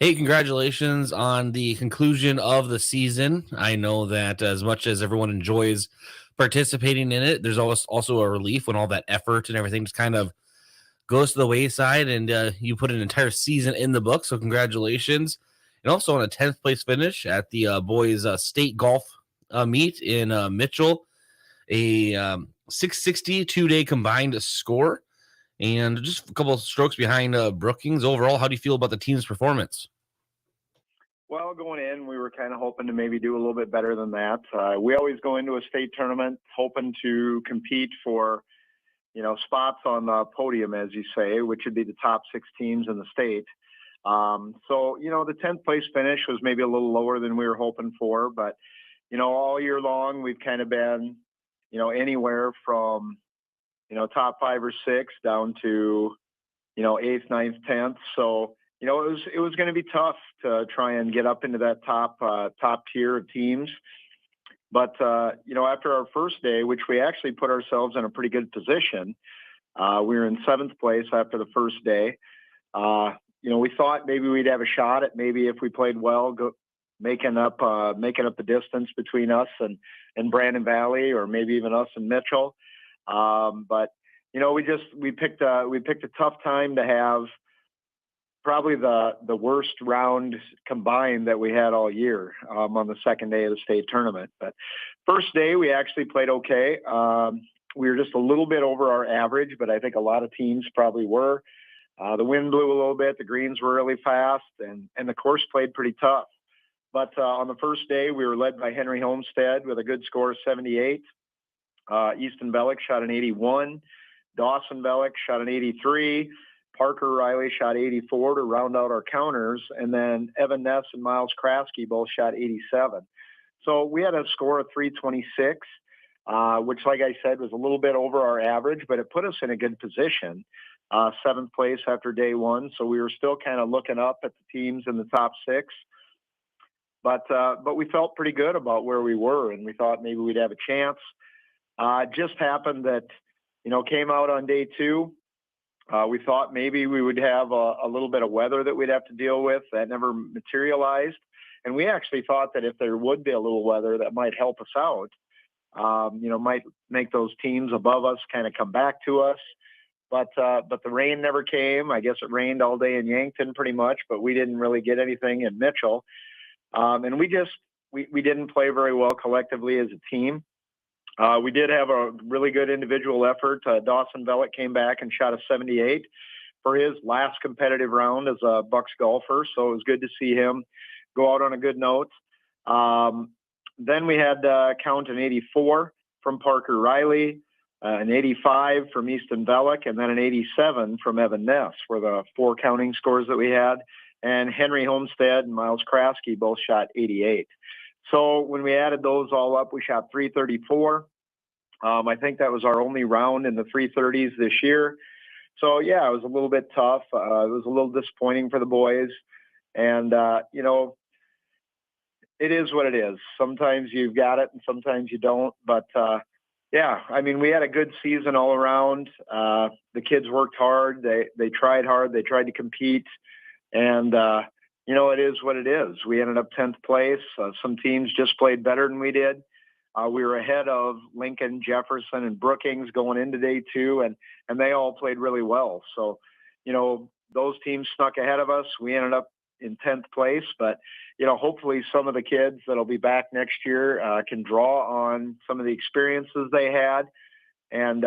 Hey, congratulations on the conclusion of the season. I know that as much as everyone enjoys participating in it, there's also a relief when all that effort and everything just kind of goes to the wayside, and you put an entire season in the book. So congratulations. And also on a 10th place finish at the boys state golf meet in Mitchell, a 660 two-day combined score. And just a couple of strokes behind Brookings. Overall, how do you feel about the team's performance? Well, going in, we were kind of hoping to maybe do a little bit better than that. We always go into a state tournament hoping to compete for, spots on the podium, as you say, which would be the top 6 teams in the state. So, the 10th place finish was maybe a little lower than we were hoping for. But, all year long, we've kind of been, anywhere from, top 5 or 6 down to, 8th, 9th, 10th. So, it was going to be tough to try and get up into that top tier of teams. But, after our first day, which we actually put ourselves in a pretty good position, we were in 7th place after the first day. We thought maybe we'd have a shot at maybe if we played well, making up the distance between us and Brandon Valley, or maybe even us and Mitchell. But we picked a tough time to have probably the worst round combined that we had all year on the second day of the state tournament. But first day we actually played okay. We were just a little bit over our average, but I think a lot of teams probably were. The wind blew a little bit. The greens were really fast, and the course played pretty tough. But on the first day, we were led by Henry Homestead with a good score of 78. Easton Bellic shot an 81. Dawson Bellic shot an 83. Parker Riley shot 84 to round out our counters. And then Evan Ness and Miles Krasky both shot 87. So we had a score of 326, which, like I said, was a little bit over our average, but it put us in a good position. 7th place after day one. So we were still kind of looking up at the teams in the top 6. But we felt pretty good about where we were, and we thought maybe we'd have a chance. It just happened that, came out on day 2. We thought maybe we would have a little bit of weather that we'd have to deal with. That never materialized. And we actually thought that if there would be a little weather, that might help us out. Might make those teams above us kind of come back to us. But the rain never came. I guess it rained all day in Yankton pretty much, but we didn't really get anything in Mitchell. And we didn't play very well collectively as a team. We did have a really good individual effort. Dawson Bellic came back and shot a 78 for his last competitive round as a Bucks golfer. So it was good to see him go out on a good note. Then we had count an 84 from Parker Riley, an 85 from Easton Bellic, and then an 87 from Evan Ness were the 4 counting scores that we had. And Henry Homestead and Miles Kraske both shot 88. So when we added those all up, we shot 334. I think that was our only round in the 330s this year. So, yeah, it was a little bit tough. It was a little disappointing for the boys. And, it is what it is. Sometimes you've got it and sometimes you don't. But, we had a good season all around. The kids worked hard. They tried hard. They tried to compete. And, it is what it is. We ended up 10th place. Some teams just played better than we did. We were ahead of Lincoln, Jefferson, and Brookings going into day 2, and they all played really well. So, those teams snuck ahead of us. We ended up in 10th place, but, hopefully some of the kids that'll be back next year can draw on some of the experiences they had and,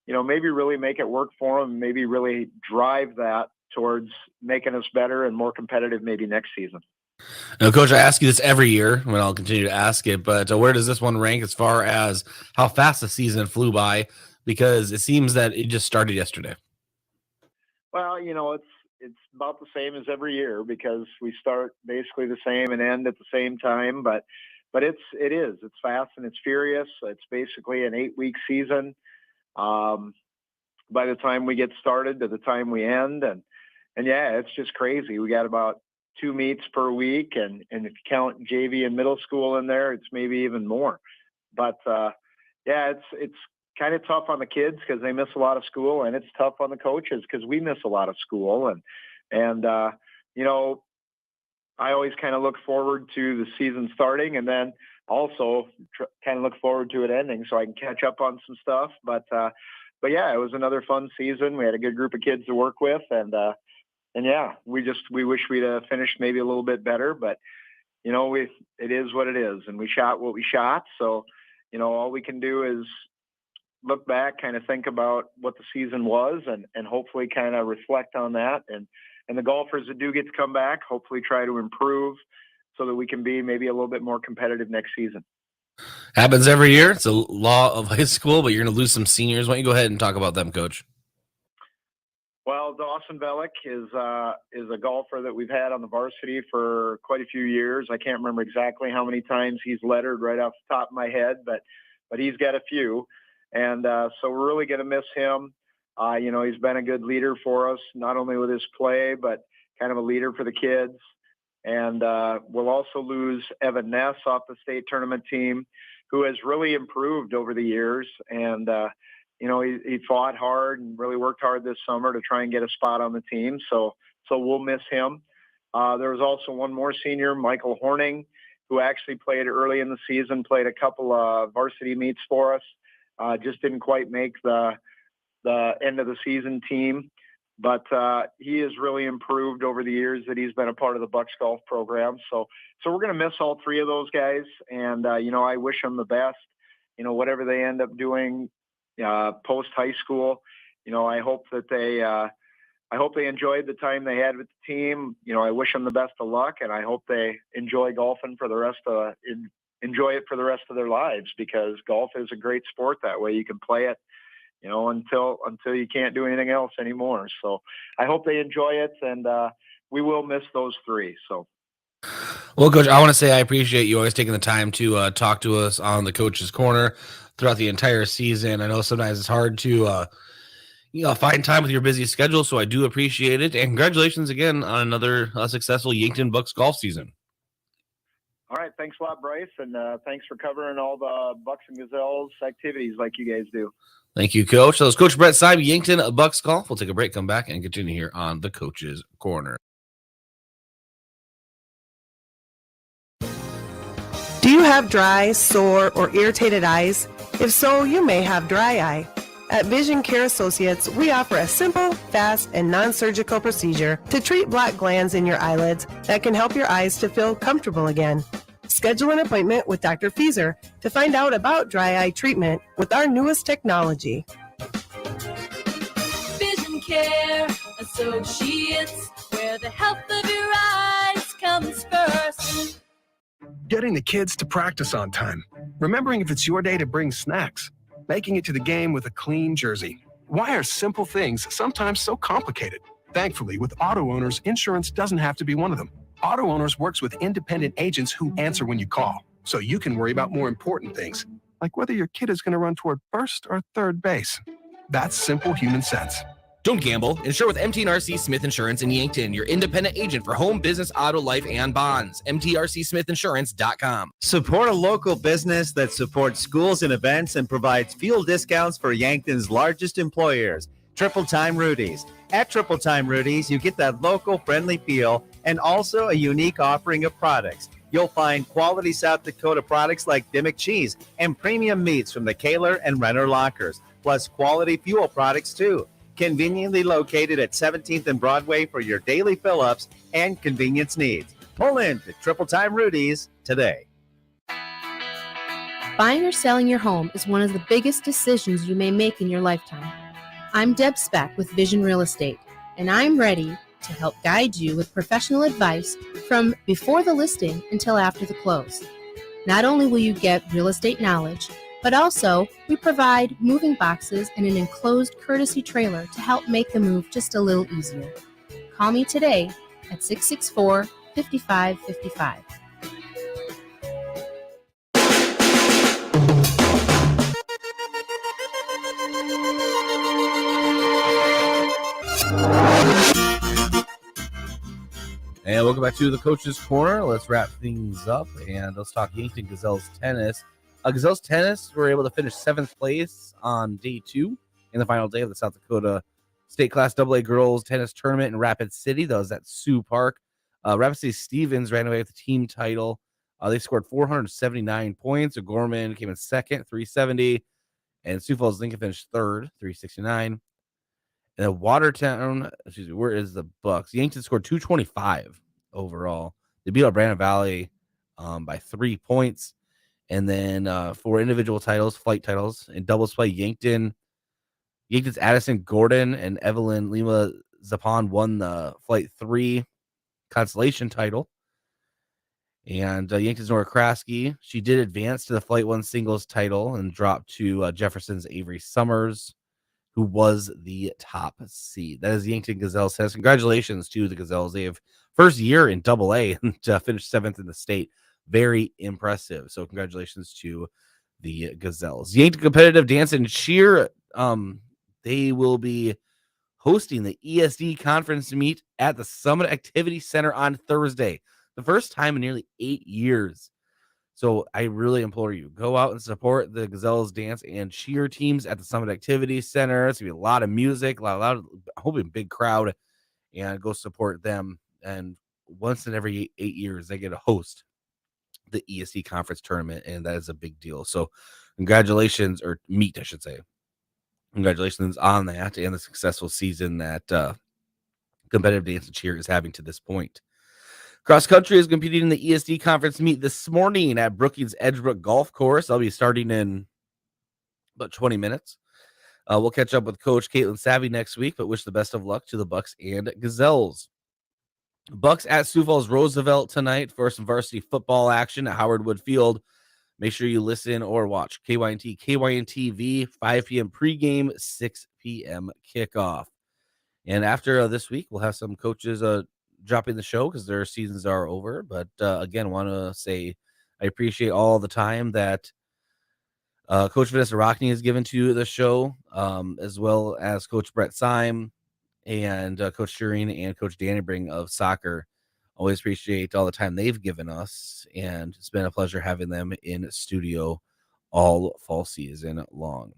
maybe really make it work for them, maybe really drive that towards making us better and more competitive maybe next season. Now, Coach, I ask you this every year, and I'll continue to ask it, but where does this one rank as far as how fast the season flew by? Because it seems that it just started yesterday. Well, it's about the same as every year because we start basically the same and end at the same time, but it's fast and it's furious. It's basically an 8-week season. By the time we get started to the time we end, and yeah, it's just crazy. We got about 2 meets per week, and if you count JV and middle school in there, it's maybe even more. But it's kind of tough on the kids because they miss a lot of school, and it's tough on the coaches because we miss a lot of school. And I always kind of look forward to the season starting, and then also kind of look forward to it ending so I can catch up on some stuff. But yeah, it was another fun season. We had a good group of kids to work with, and yeah, we wish we'd finished maybe a little bit better, but it is what it is, and we shot what we shot. So, all we can do is look back, kind of think about what the season was, and hopefully kind of reflect on that. And the golfers that do get to come back, hopefully try to improve so that we can be maybe a little bit more competitive next season. Happens every year. It's a law of high school, but you're going to lose some seniors. Why don't you go ahead and talk about them, Coach? Well, Dawson Bellic is a golfer that we've had on the varsity for quite a few years. I can't remember exactly how many times he's lettered right off the top of my head, but he's got a few. And so we're really going to miss him. He's been a good leader for us, not only with his play, but kind of a leader for the kids. And we'll also lose Evan Ness off the state tournament team, who has really improved over the years. And, he fought hard and really worked hard this summer to try and get a spot on the team. So we'll miss him. There was also one more senior, Michael Horning, who actually played early in the season, played a couple of varsity meets for us. Just didn't quite make the end of the season team, but he has really improved over the years that he's been a part of the Bucks golf program. So we're going to miss all 3 of those guys. And, I wish them the best, whatever they end up doing post high school. I hope that they enjoyed the time they had with the team. I wish them the best of luck, and I hope they enjoy golfing for the rest of enjoy it for the rest of their lives, because golf is a great sport that way. You can play it, until you can't do anything else anymore. So I hope they enjoy it, and we will miss those 3. So. Well, Coach, I want to say I appreciate you always taking the time to talk to us on the Coach's Corner throughout the entire season. I know sometimes it's hard to, find time with your busy schedule, so I do appreciate it. And congratulations again on another successful Yankton Bucks golf season. All right. Thanks a lot, Bryce. And thanks for covering all the Bucks and Gazelles activities like you guys do. Thank you, Coach. That was Coach Brett Seib, Yankton Bucks Golf. We'll take a break, come back, and continue here on the Coach's Corner. Do you have dry, sore, or irritated eyes? If so, you may have dry eye. At Vision Care Associates, we offer a simple, fast, and non-surgical procedure to treat black glands in your eyelids that can help your eyes to feel comfortable again. Schedule an appointment with Dr. Feeser to find out about dry eye treatment with our newest technology. Vision Care Associates, where the health of your eyes comes first. Getting the kids to practice on time. Remembering if it's your day to bring snacks. Making it to the game with a clean jersey. Why are simple things sometimes so complicated? Thankfully, with Auto Owners, insurance doesn't have to be one of them. Auto Owners works with independent agents who answer when you call, so you can worry about more important things, like whether your kid is going to run toward first or third base. That's simple human sense. Don't gamble. Insure with MTRC Smith Insurance in Yankton, your independent agent for home, business, auto, life, and bonds. MTRCSmithInsurance.com. Support a local business that supports schools and events and provides fuel discounts for Yankton's largest employers, Triple Time Rudy's. At Triple Time Rudy's, you get that local friendly feel and also a unique offering of products. You'll find quality South Dakota products like Dimmick cheese and premium meats from the Kaler and Renner lockers, plus quality fuel products too. Conveniently located at 17th and Broadway for your daily fill-ups and convenience needs. Pull in to Triple Time Rudy's today. Buying or selling your home is one of the biggest decisions you may make in your lifetime. I'm Deb Speck with Vision Real Estate, and I'm ready to help guide you with professional advice from before the listing until after the close. Not only will you get real estate knowledge, but also we provide moving boxes and an enclosed courtesy trailer to help make the move just a little easier. Call me today at 664-5555. And welcome back to the Coach's Corner. Let's wrap things up and let's talk Yankton Gazelles tennis. Gazelles tennis were able to finish 7th place on day 2 in the final day of the South Dakota State Class AA Girls Tennis Tournament in Rapid City. That was at Sioux Park. Rapid City Stevens ran away with the team title. They scored 479 points. O'Gorman came in second, 370. And Sioux Falls Lincoln finished third, 369. And Watertown, where is the Bucks? Yankton scored 225 overall. They beat out Brandon Valley by 3 points. And then for individual titles, flight titles, in doubles play, Yankton's Addison Gordon and Evelyn Lima Zapon won the flight 3 consolation title. And Yankton's Nora Kraske, she did advance to the flight 1 singles title and dropped to Jefferson's Avery Summers, who was the top seed. That is the Yankton Gazelles tennis. Congratulations to the Gazelles. They have first year in AA and finished 7th in the state. Very impressive. So congratulations to the Gazelles. Yankton Competitive Dance and Cheer. They will be hosting the ESD conference meet at the Summit Activity Center on Thursday. The first time in nearly 8 years. So I really implore you, go out and support the Gazelles dance and cheer teams at the Summit Activity Center. It's going to be a lot of music, a lot of hoping big crowd, and go support them. And once in every 8 years, they get to host the ESD conference tournament, and that is a big deal. So congratulations, or meet, I should say. Congratulations on that and the successful season that competitive dance and cheer is having to this point. Cross country is competing in the ESD conference meet this morning at Brookings Edgebrook Golf Course. I'll be starting in about 20 minutes. We'll catch up with Coach Caitlin Savvy next week, but wish the best of luck to the Bucks and Gazelles. Bucks at Sioux Falls Roosevelt tonight for some varsity football action at Howard Wood Field. Make sure you listen or watch KYNT, KYNT-TV, 5 p.m. pregame, 6 p.m. kickoff. And after this week, we'll have some coaches dropping the show because their seasons are over. But again, want to say I appreciate all the time that Coach Vanessa Rockney has given to the show, as well as Coach Brett Syme and Coach Shearing and Coach Danny Bring of soccer. Always appreciate all the time they've given us, and it's been a pleasure having them in studio all fall season long.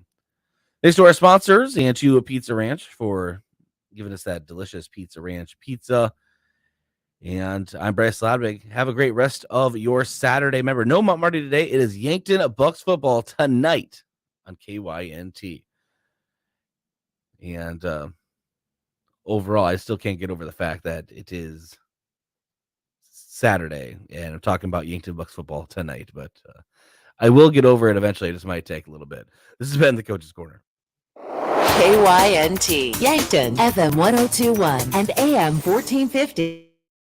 Thanks to our sponsors and to Pizza Ranch for giving us that delicious Pizza Ranch pizza. And I'm Bryce Ladwig. Have a great rest of your Saturday. Remember, no Mount Marty today. It is Yankton Bucks football tonight on KYNT. And overall, I still can't get over the fact that it is Saturday, and I'm talking about Yankton Bucks football tonight. But I will get over it eventually. It just might take a little bit. This has been the Coach's Corner. KYNT, Yankton, FM 1021 and AM 1450.